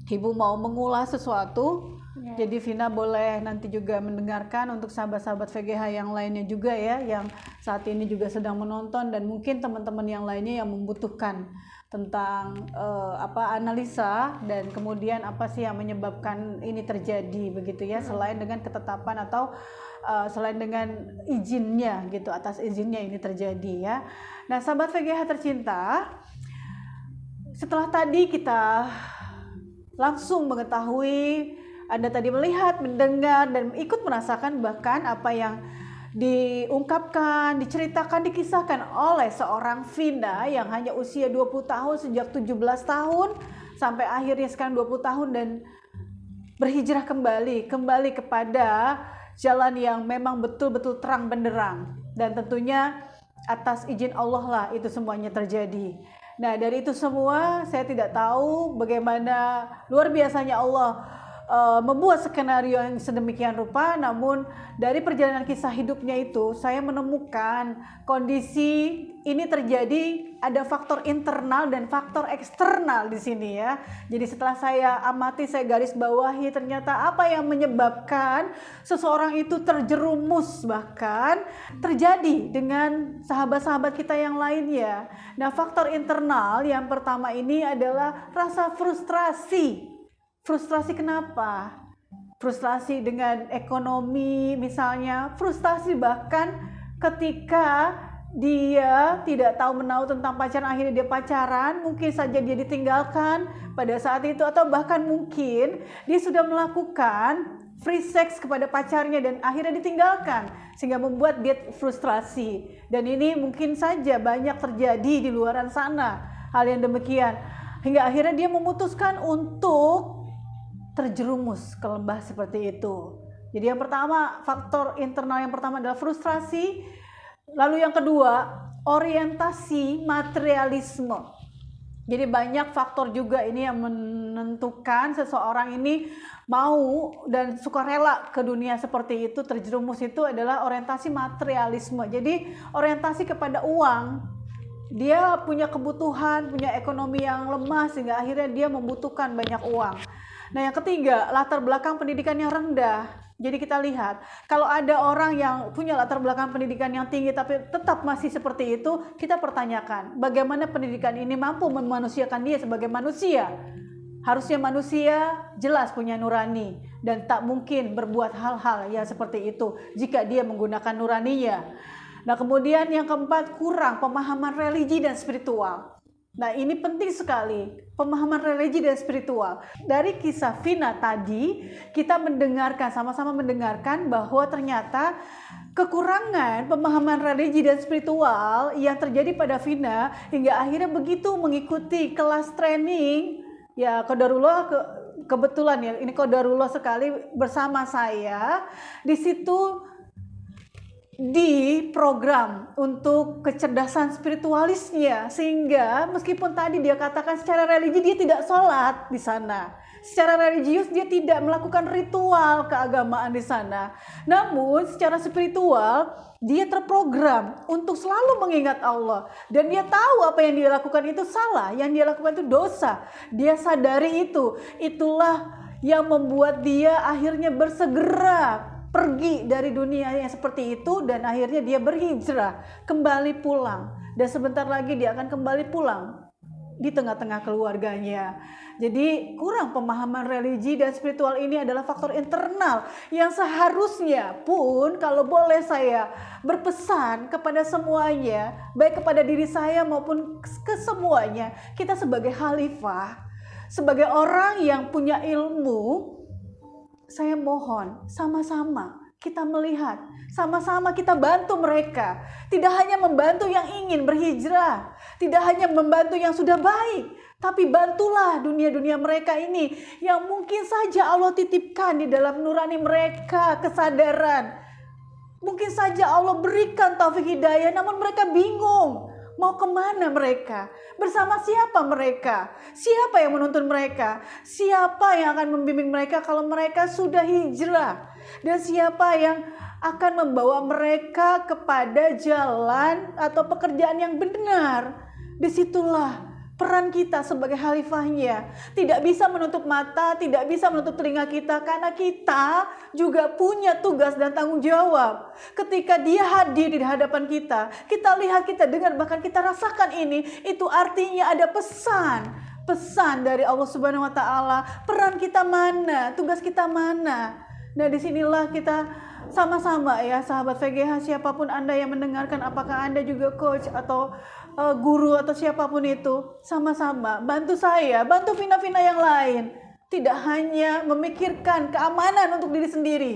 Ibu mau mengulas sesuatu. Jadi Vina boleh nanti juga mendengarkan untuk sahabat-sahabat VGH yang lainnya juga ya, yang saat ini juga sedang menonton dan mungkin teman-teman yang lainnya yang membutuhkan tentang analisa dan kemudian apa sih yang menyebabkan ini terjadi begitu ya, selain dengan ketetapan atau selain dengan izinnya gitu, atas izinnya ini terjadi ya. Nah sahabat VGH tercinta, setelah tadi kita langsung mengetahui, Anda tadi melihat, mendengar dan ikut merasakan bahkan apa yang diungkapkan, diceritakan, dikisahkan oleh seorang Vina yang hanya usia 20 tahun sejak 17 tahun sampai akhirnya sekarang 20 tahun dan berhijrah kembali kepada jalan yang memang betul-betul terang benderang, dan tentunya atas izin Allah lah itu semuanya terjadi. Nah dari itu semua saya tidak tahu bagaimana luar biasanya Allah membuat skenario yang sedemikian rupa, namun dari perjalanan kisah hidupnya itu saya menemukan kondisi ini terjadi ada faktor internal dan faktor eksternal di sini ya. Jadi setelah saya amati, saya garis bawahi ternyata apa yang menyebabkan seseorang itu terjerumus bahkan terjadi dengan sahabat-sahabat kita yang lainnya. Nah faktor internal yang pertama ini adalah rasa frustrasi. Frustrasi kenapa? Frustrasi dengan ekonomi misalnya, frustrasi bahkan ketika dia tidak tahu menahu tentang pacaran, akhirnya dia pacaran, mungkin saja dia ditinggalkan pada saat itu, atau bahkan mungkin dia sudah melakukan free sex kepada pacarnya dan akhirnya ditinggalkan sehingga membuat dia frustrasi. Dan ini mungkin saja banyak terjadi di luaran sana hal yang demikian, hingga akhirnya dia memutuskan untuk terjerumus ke lembah seperti itu. Jadi yang pertama, faktor internal yang pertama adalah frustrasi. Lalu yang kedua, orientasi materialisme. Jadi banyak faktor juga ini yang menentukan seseorang ini mau dan sukarela ke dunia seperti itu, terjerumus itu adalah orientasi materialisme. Jadi orientasi kepada uang. Dia punya kebutuhan, punya ekonomi yang lemah sehingga akhirnya dia membutuhkan banyak uang. Nah yang ketiga, latar belakang pendidikan yang rendah. Jadi kita lihat, kalau ada orang yang punya latar belakang pendidikan yang tinggi tapi tetap masih seperti itu, kita pertanyakan bagaimana pendidikan ini mampu memanusiakan dia sebagai manusia. Harusnya manusia jelas punya nurani dan tak mungkin berbuat hal-hal yang seperti itu jika dia menggunakan nuraninya. Nah kemudian yang keempat, kurang pemahaman religi dan spiritual. Nah ini penting sekali, pemahaman religi dan spiritual. Dari kisah Vina tadi kita mendengarkan, sama-sama mendengarkan bahwa ternyata kekurangan pemahaman religi dan spiritual yang terjadi pada Vina hingga akhirnya begitu mengikuti kelas training ya qadarullah, kebetulan ya ini qadarullah sekali bersama saya di situ di program untuk kecerdasan spiritualisnya, sehingga meskipun tadi dia katakan secara religi dia tidak sholat di sana, secara religius dia tidak melakukan ritual keagamaan di sana, namun secara spiritual dia terprogram untuk selalu mengingat Allah dan dia tahu apa yang dia lakukan itu salah, yang dia lakukan itu dosa, dia sadari itu. Itulah yang membuat dia akhirnya bersegera pergi dari dunia yang seperti itu dan akhirnya dia berhijrah kembali pulang, dan sebentar lagi dia akan kembali pulang di tengah-tengah keluarganya. Jadi kurang pemahaman religi dan spiritual ini adalah faktor internal yang seharusnya pun, kalau boleh saya berpesan kepada semuanya, baik kepada diri saya maupun ke semuanya, kita sebagai khalifah, sebagai orang yang punya ilmu, saya mohon sama-sama kita melihat, sama-sama kita bantu mereka. Tidak hanya membantu yang ingin berhijrah, tidak hanya membantu yang sudah baik, tapi bantulah dunia-dunia mereka ini yang mungkin saja Allah titipkan di dalam nurani mereka kesadaran. Mungkin saja Allah berikan taufik hidayah, namun mereka bingung mau kemana mereka, bersama siapa mereka, siapa yang menuntun mereka, siapa yang akan membimbing mereka kalau mereka sudah hijrah, dan siapa yang akan membawa mereka kepada jalan atau pekerjaan yang benar. Disitulah peran kita sebagai khalifahnya. Tidak bisa menutup mata, tidak bisa menutup telinga kita, karena kita juga punya tugas dan tanggung jawab. Ketika dia hadir di hadapan kita, kita lihat, kita dengar, bahkan kita rasakan ini, itu artinya ada pesan dari Allah Subhanahu wa taala. Peran kita mana? Tugas kita mana? Nah, disinilah kita sama-sama ya sahabat VGH, siapapun Anda yang mendengarkan, apakah Anda juga coach atau guru atau siapapun itu, sama-sama bantu saya, bantu Vina-Vina yang lain. Tidak hanya memikirkan keamanan untuk diri sendiri,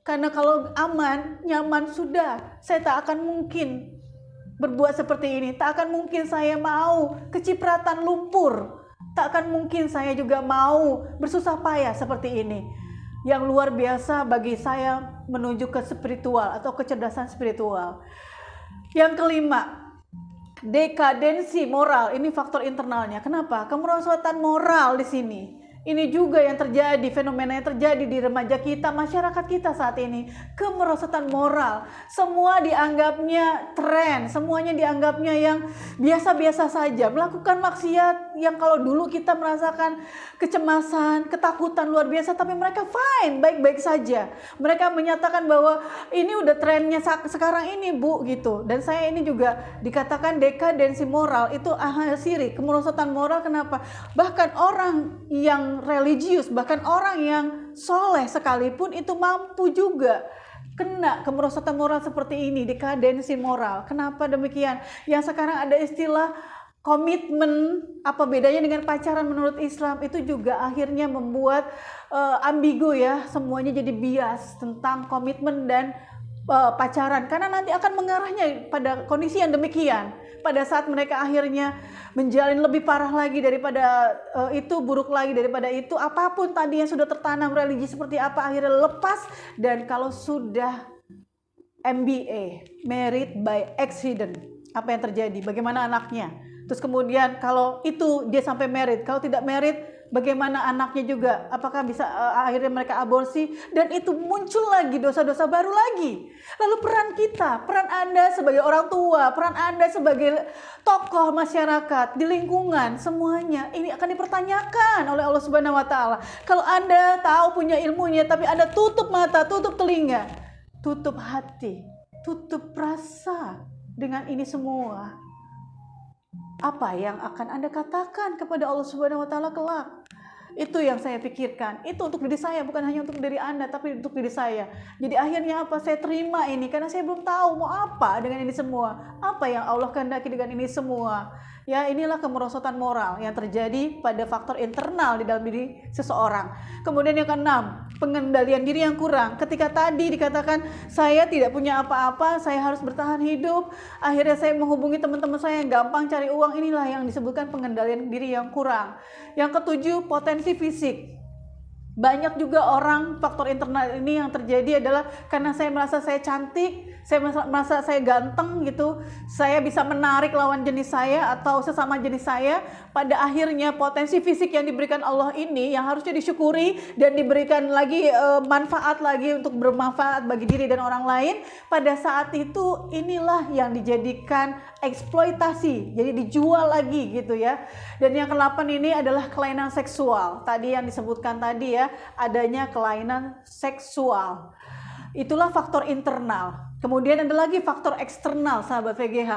karena kalau aman, nyaman sudah, saya tak akan mungkin berbuat seperti ini, tak akan mungkin saya mau kecipratan lumpur, tak akan mungkin saya juga mau bersusah payah seperti ini. Yang luar biasa bagi saya menuju ke spiritual atau kecerdasan spiritual. Yang kelima, dekadensi moral. Ini faktor internalnya. Kenapa? Kemerosotan moral di sini. Ini juga yang terjadi, fenomena yang terjadi di remaja kita, masyarakat kita saat ini. Kemerosotan moral. Semua dianggapnya tren, semuanya dianggapnya yang biasa-biasa saja. Melakukan maksiat yang kalau dulu kita merasakan kecemasan, ketakutan luar biasa, tapi mereka fine, baik-baik saja. Mereka menyatakan bahwa ini udah trennya sekarang ini, Bu, gitu. Dan saya ini juga dikatakan dekadensi moral, itu siri, kemerosotan moral. Kenapa? Bahkan orang yang religius, bahkan orang yang soleh sekalipun itu mampu juga kena kemerosotan moral seperti ini, dekadensi moral. Kenapa demikian? Yang sekarang ada istilah komitmen, apa bedanya dengan pacaran menurut Islam, itu juga akhirnya membuat ambigu ya, semuanya jadi bias tentang komitmen dan pacaran, karena nanti akan mengarahnya pada kondisi yang demikian. Pada saat mereka akhirnya menjalin lebih parah lagi daripada itu, buruk lagi daripada itu, apapun tadi yang sudah tertanam religi seperti apa, akhirnya lepas. Dan kalau sudah MBA, married by accident, apa yang terjadi? Bagaimana anaknya? Terus kemudian kalau itu dia sampai married, kalau tidak married, bagaimana anaknya juga? Apakah bisa akhirnya mereka aborsi? Dan itu muncul lagi dosa-dosa baru lagi. Lalu peran kita, peran Anda sebagai orang tua, peran Anda sebagai tokoh masyarakat, di lingkungan, semuanya ini akan dipertanyakan oleh Allah Subhanahu wa taala. Kalau Anda tahu punya ilmunya, tapi Anda tutup mata, tutup telinga, tutup hati, tutup rasa dengan ini semua, apa yang akan Anda katakan kepada Allah Subhanahu wa taala kelak? Itu yang saya pikirkan. Itu untuk diri saya, bukan hanya untuk diri Anda, tapi untuk diri saya. Jadi akhirnya apa? Saya terima ini karena saya belum tahu mau apa dengan ini semua. Apa yang Allah kehendaki dengan ini semua. Ya, inilah kemerosotan moral yang terjadi pada faktor internal di dalam diri seseorang. Kemudian yang keenam, pengendalian diri yang kurang. Ketika tadi dikatakan saya tidak punya apa-apa, saya harus bertahan hidup, akhirnya saya menghubungi teman-teman saya yang gampang cari uang, inilah yang disebutkan pengendalian diri yang kurang. Yang ketujuh, potensi fisik. Banyak juga orang faktor internal ini yang terjadi adalah karena saya merasa saya cantik, saya merasa saya ganteng gitu, saya bisa menarik lawan jenis saya atau sesama jenis saya. Pada akhirnya potensi fisik yang diberikan Allah ini yang harusnya disyukuri dan diberikan lagi manfaat lagi untuk bermanfaat bagi diri dan orang lain, pada saat itu inilah yang dijadikan eksploitasi, jadi dijual lagi gitu ya. Dan yang ke-8 ini adalah kelainan seksual. Tadi yang disebutkan tadi ya, adanya kelainan seksual. Itulah faktor internal. Kemudian ada lagi faktor eksternal, sahabat VGH.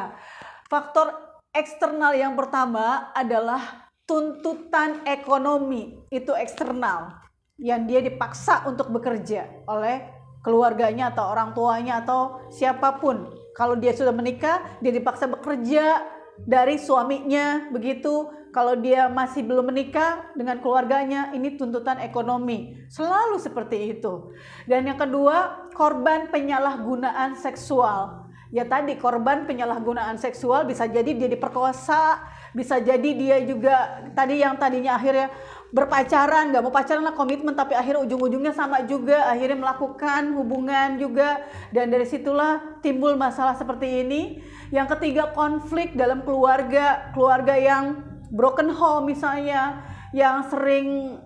Faktor eksternal yang pertama adalah tuntutan ekonomi. Itu eksternal, yang dia dipaksa untuk bekerja oleh keluarganya atau orang tuanya atau siapapun. Kalau dia sudah menikah, dia dipaksa bekerja dari suaminya, begitu. Kalau dia masih belum menikah dengan keluarganya, ini tuntutan ekonomi. Selalu seperti itu. Dan yang kedua, korban penyalahgunaan seksual. Ya tadi, korban penyalahgunaan seksual bisa jadi dia diperkosa, bisa jadi dia juga tadi yang tadinya akhirnya berpacaran, gak mau pacaran lah, komitmen, tapi akhirnya ujung-ujungnya sama juga, akhirnya melakukan hubungan juga, dan dari situlah timbul masalah seperti ini. Yang ketiga, konflik dalam keluarga yang broken home misalnya, yang sering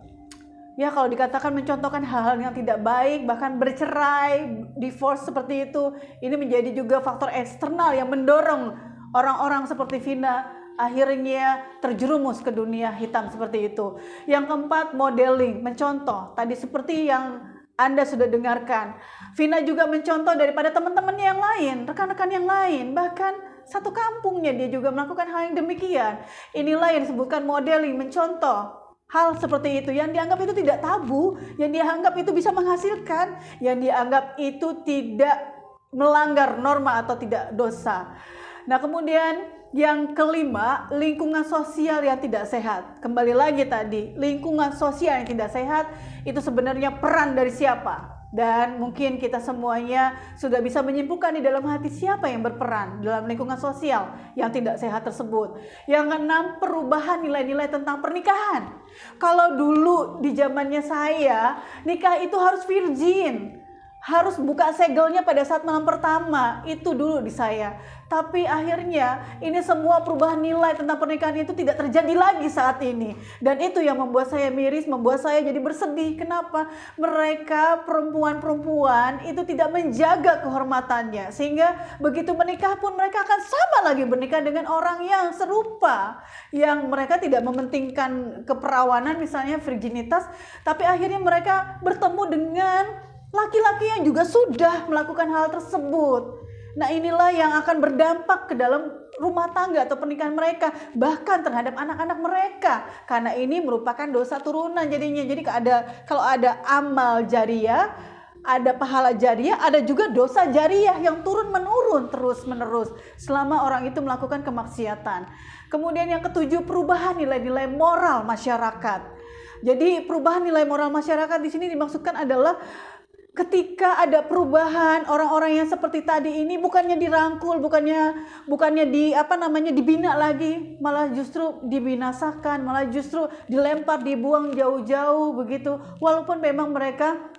ya kalau dikatakan mencontohkan hal-hal yang tidak baik, bahkan bercerai, divorce seperti itu. Ini menjadi juga faktor eksternal yang mendorong orang-orang seperti Vina akhirnya terjerumus ke dunia hitam seperti itu. Yang keempat, modeling, mencontoh. Tadi seperti yang Anda sudah dengarkan, Vina juga mencontoh daripada teman-temannya yang lain, rekan-rekan yang lain, bahkan satu kampungnya dia juga melakukan hal yang demikian. Inilah yang disebutkan modeling, mencontoh hal seperti itu, yang dianggap itu tidak tabu, yang dianggap itu bisa menghasilkan, yang dianggap itu tidak melanggar norma atau tidak dosa. Nah, kemudian yang kelima, lingkungan sosial yang tidak sehat. Kembali lagi tadi, lingkungan sosial yang tidak sehat itu sebenarnya peran dari siapa? Dan mungkin kita semuanya sudah bisa menyimpulkan di dalam hati siapa yang berperan dalam lingkungan sosial yang tidak sehat tersebut. Yang keenam, perubahan nilai-nilai tentang pernikahan. Kalau dulu di zamannya saya, nikah itu harus virgin, harus buka segelnya pada saat malam pertama, itu dulu di saya. Tapi akhirnya ini semua perubahan nilai tentang pernikahan itu tidak terjadi lagi saat ini. Dan itu yang membuat saya miris, membuat saya jadi bersedih. Kenapa? Mereka perempuan-perempuan itu tidak menjaga kehormatannya. Sehingga begitu menikah pun mereka akan sama lagi bernikah dengan orang yang serupa. Yang mereka tidak mementingkan keperawanan misalnya virginitas. Tapi akhirnya mereka bertemu dengan laki-laki yang juga sudah melakukan hal tersebut. Nah, inilah yang akan berdampak ke dalam rumah tangga atau pernikahan mereka, bahkan terhadap anak-anak mereka, karena ini merupakan dosa turunan jadinya. Jadi kalau ada amal jariah, ada pahala jariah, ada juga dosa jariah yang turun-menurun terus-menerus selama orang itu melakukan kemaksiatan. Kemudian yang ketujuh, perubahan nilai-nilai moral masyarakat. Jadi perubahan nilai moral masyarakat di sini dimaksudkan adalah ketika ada perubahan, orang-orang yang seperti tadi ini bukannya dirangkul, bukannya dibina lagi, malah justru dibinasakan, malah justru dilempar, dibuang jauh-jauh begitu. Walaupun memang mereka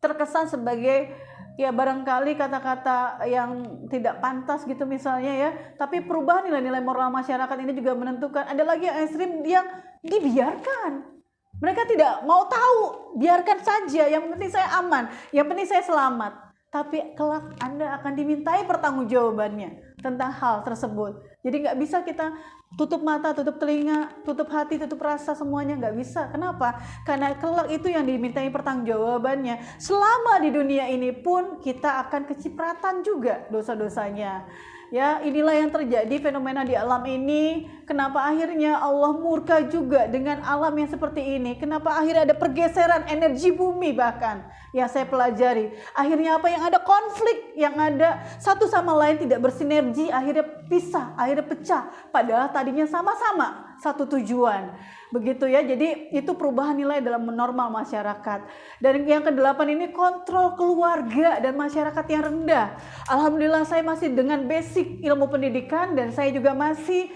terkesan sebagai ya barangkali kata-kata yang tidak pantas gitu misalnya ya, tapi perubahan nilai-nilai moral masyarakat ini juga menentukan. Ada lagi yang ekstrim yang dibiarkan. Mereka tidak mau tahu, biarkan saja, yang penting saya aman, yang penting saya selamat. Tapi kelak Anda akan dimintai pertanggungjawabannya tentang hal tersebut. Jadi nggak bisa kita tutup mata, tutup telinga, tutup hati, tutup rasa, semuanya nggak bisa. Kenapa? Karena kelak itu yang dimintai pertanggungjawabannya. Selama di dunia ini pun kita akan kecipratan juga dosa-dosanya. Ya, inilah yang terjadi fenomena di alam ini. Kenapa akhirnya Allah murka juga dengan alam yang seperti ini? Kenapa akhirnya ada pergeseran energi bumi bahkan yang saya pelajari? Akhirnya apa, yang ada konflik, yang ada satu sama lain tidak bersinergi, akhirnya pisah, akhirnya pecah. Padahal tadinya sama-sama satu tujuan. Begitu ya, jadi itu perubahan nilai dalam normal masyarakat. Dan yang ke-8 ini kontrol keluarga dan masyarakat yang rendah. Alhamdulillah saya masih dengan basic ilmu pendidikan, dan saya juga masih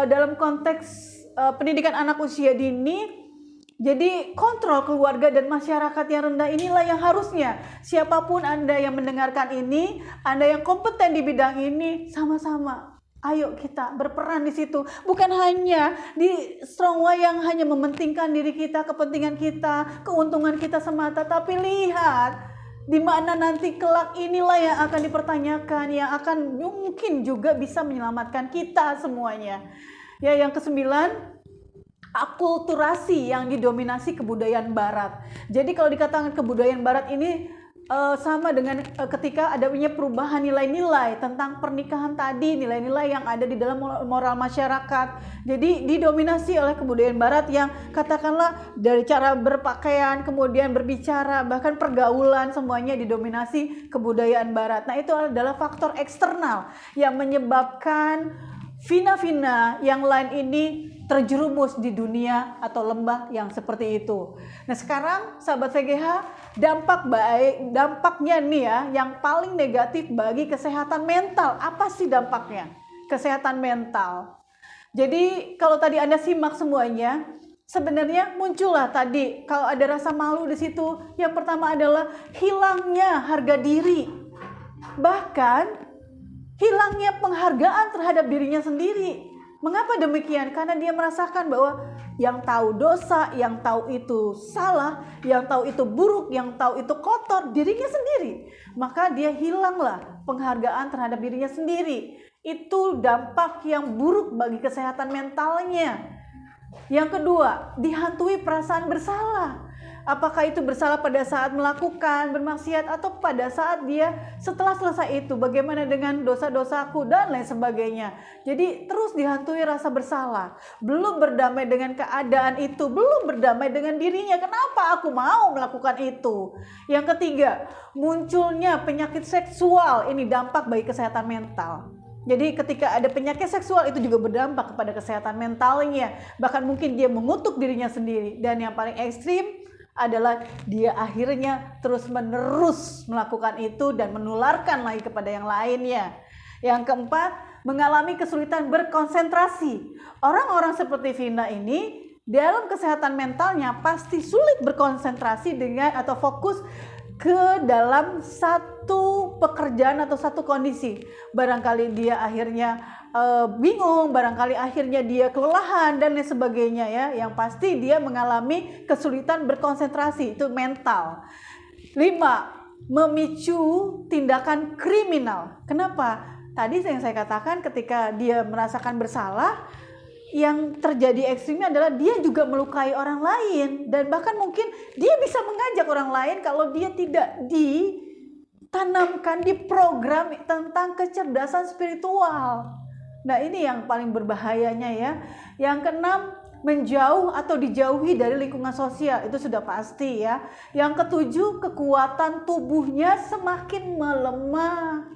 dalam konteks pendidikan anak usia dini. Jadi kontrol keluarga dan masyarakat yang rendah inilah yang harusnya siapapun Anda yang mendengarkan ini, Anda yang kompeten di bidang ini, sama-sama ayo kita berperan di situ. Bukan hanya di Strongway yang hanya mementingkan diri kita, kepentingan kita, keuntungan kita semata, tapi lihat di mana nanti kelak inilah yang akan dipertanyakan, yang akan mungkin juga bisa menyelamatkan kita semuanya. Ya, yang ke-9, akulturasi yang didominasi kebudayaan barat. Jadi kalau dikatakan kebudayaan barat ini sama dengan ketika adanya perubahan nilai-nilai tentang pernikahan tadi, nilai-nilai yang ada di dalam moral masyarakat. Jadi didominasi oleh kebudayaan barat yang katakanlah dari cara berpakaian, kemudian berbicara, bahkan pergaulan, semuanya didominasi kebudayaan barat. Nah, itu adalah faktor eksternal yang menyebabkan Vina-Vina yang lain ini terjerumus di dunia atau lembah yang seperti itu. Nah, sekarang sahabat VGH, dampaknya nih ya, yang paling negatif bagi kesehatan mental. Apa sih dampaknya? Kesehatan mental. Jadi kalau tadi Anda simak semuanya, sebenarnya muncullah tadi kalau ada rasa malu di situ. Yang pertama adalah hilangnya harga diri. Bahkan hilangnya penghargaan terhadap dirinya sendiri. Mengapa demikian? Karena dia merasakan bahwa yang tahu dosa, yang tahu itu salah, yang tahu itu buruk, yang tahu itu kotor, dirinya sendiri. Maka dia hilanglah penghargaan terhadap dirinya sendiri. Itu dampak yang buruk bagi kesehatan mentalnya. Yang kedua, dihantui perasaan bersalah. Apakah itu bersalah pada saat melakukan bermaksiat atau pada saat dia setelah selesai itu, bagaimana dengan dosa-dosaku dan lain sebagainya. Jadi terus dihantui rasa bersalah, belum berdamai dengan keadaan itu, belum berdamai dengan dirinya. Kenapa aku mau melakukan itu? Yang ketiga, munculnya penyakit seksual. Ini dampak bagi kesehatan mental. Jadi ketika ada penyakit seksual itu juga berdampak kepada kesehatan mentalnya. Bahkan mungkin dia mengutuk dirinya sendiri. Dan yang paling ekstrim adalah dia akhirnya terus-menerus melakukan itu dan menularkan lagi kepada yang lainnya. Yang keempat, mengalami kesulitan berkonsentrasi. Orang-orang seperti Vina ini dalam kesehatan mentalnya pasti sulit berkonsentrasi dengan atau fokus ke dalam satu pekerjaan atau satu kondisi. Barangkali dia akhirnya bingung, barangkali akhirnya dia kelelahan dan lain sebagainya ya. Yang pasti dia mengalami kesulitan berkonsentrasi, itu mental. 5, memicu tindakan kriminal. Kenapa? Tadi yang saya katakan ketika dia merasakan bersalah, yang terjadi ekstrimnya adalah dia juga melukai orang lain, dan bahkan mungkin dia bisa mengajak orang lain kalau dia tidak ditanamkan di program tentang kecerdasan spiritual. Nah, ini yang paling berbahayanya ya. Yang keenam, menjauh atau dijauhi dari lingkungan sosial, itu sudah pasti ya. Yang ketujuh, kekuatan tubuhnya semakin melemah.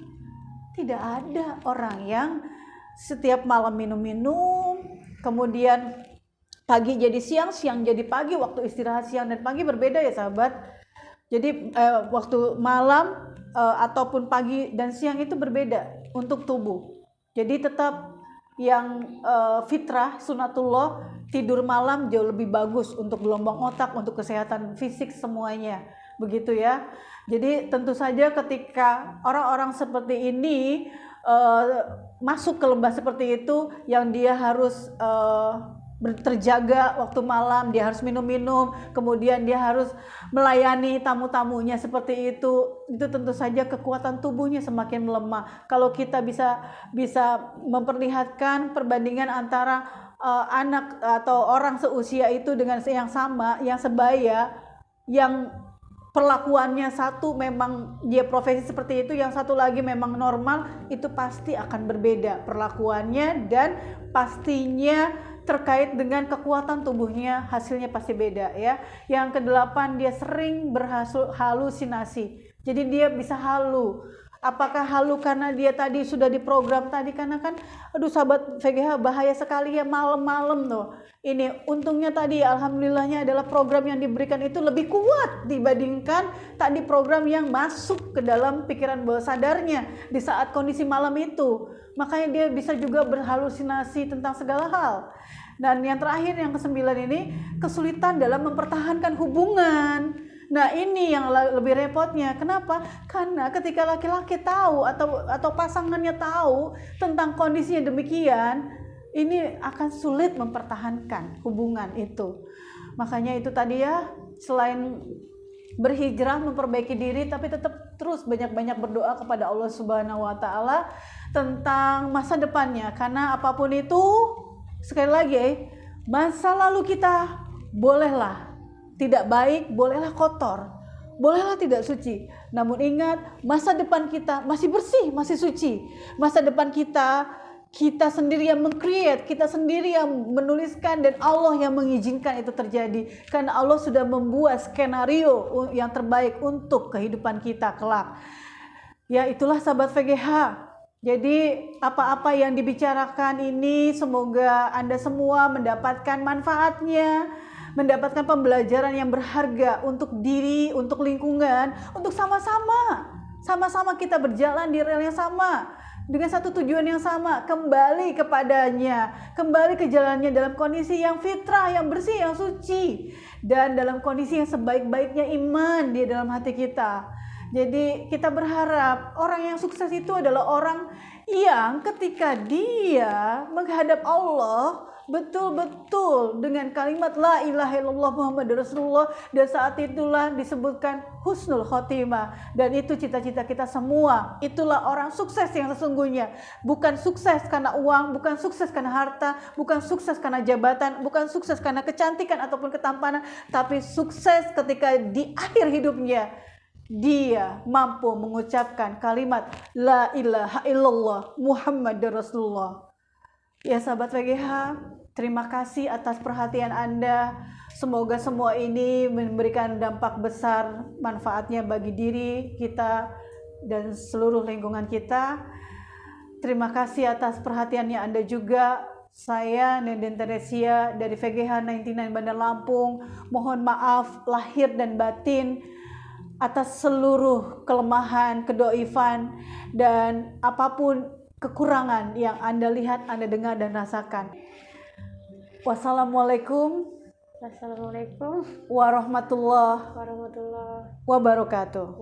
Tidak ada orang yang setiap malam minum-minum, kemudian pagi jadi siang, siang jadi pagi. Waktu istirahat siang dan pagi berbeda ya sahabat. Jadi waktu malam ataupun pagi dan siang itu berbeda untuk tubuh. Jadi tetap yang fitrah, sunatullah, tidur malam jauh lebih bagus untuk gelombang otak, untuk kesehatan fisik semuanya. Begitu ya. Jadi tentu saja ketika orang-orang seperti ini masuk ke lembah seperti itu, yang dia harus terjaga waktu malam, dia harus minum-minum, kemudian dia harus melayani tamu-tamunya seperti itu tentu saja kekuatan tubuhnya semakin melemah. Kalau kita bisa memperlihatkan perbandingan antara anak atau orang seusia itu dengan yang sama, yang sebaya, yang perlakuannya satu memang dia profesi seperti itu, yang satu lagi memang normal, itu pasti akan berbeda perlakuannya dan pastinya terkait dengan kekuatan tubuhnya, hasilnya pasti beda ya. Yang kedelapan, dia sering berhalusinasi. Jadi dia bisa halu. Apakah halu karena dia tadi sudah diprogram tadi, karena kan aduh sahabat VGH bahaya sekali ya malam-malam tuh. Ini untungnya tadi alhamdulillahnya adalah program yang diberikan itu lebih kuat dibandingkan tadi program yang masuk ke dalam pikiran bawah sadarnya di saat kondisi malam itu. Makanya dia bisa juga berhalusinasi tentang segala hal. Dan yang terakhir, yang kesembilan ini, kesulitan dalam mempertahankan hubungan. Nah ini yang lebih repotnya. Kenapa? Karena ketika laki-laki tahu atau pasangannya tahu tentang kondisinya demikian, ini akan sulit mempertahankan hubungan itu. Makanya itu tadi ya, selain berhijrah memperbaiki diri, tapi tetap terus banyak-banyak berdoa kepada Allah Subhanahu wa taala tentang masa depannya. Karena apapun itu, sekali lagi, masa lalu kita bolehlah tidak baik, bolehlah kotor, bolehlah tidak suci. Namun ingat, masa depan kita masih bersih, masih suci. Masa depan kita sendiri yang meng-create, kita sendiri yang menuliskan, dan Allah yang mengizinkan itu terjadi. Karena Allah sudah membuat skenario yang terbaik untuk kehidupan kita kelak. Ya itulah sahabat VGH. Jadi apa-apa yang dibicarakan ini semoga Anda semua mendapatkan manfaatnya, mendapatkan pembelajaran yang berharga untuk diri, untuk lingkungan, untuk sama-sama kita berjalan di rel yang sama, dengan satu tujuan yang sama, kembali kepadanya, kembali ke jalannya dalam kondisi yang fitrah, yang bersih, yang suci, dan dalam kondisi yang sebaik-baiknya iman di dalam hati kita. Jadi kita berharap orang yang sukses itu adalah orang yang ketika dia menghadap Allah betul-betul dengan kalimat la ilaha illallah Muhammadur Rasulullah, dan saat itulah disebutkan husnul khotimah. Dan itu cita-cita kita semua. Itulah orang sukses yang sesungguhnya. Bukan sukses karena uang, bukan sukses karena harta, bukan sukses karena jabatan, bukan sukses karena kecantikan ataupun ketampanan, tapi sukses ketika di akhir hidupnya dia mampu mengucapkan kalimat la ilaha illallah Muhammadur Rasulullah. Ya sahabat VGH, terima kasih atas perhatian Anda. Semoga semua ini memberikan dampak besar manfaatnya bagi diri kita dan seluruh lingkungan kita. Terima kasih atas perhatiannya Anda juga. Saya Nenden Teresia dari VGH 99 Bandar Lampung. Mohon maaf lahir dan batin atas seluruh kelemahan, kedoifan, dan apapun kekurangan yang Anda lihat, Anda dengar dan rasakan. Wassalamualaikum warahmatullahi wabarakatuh.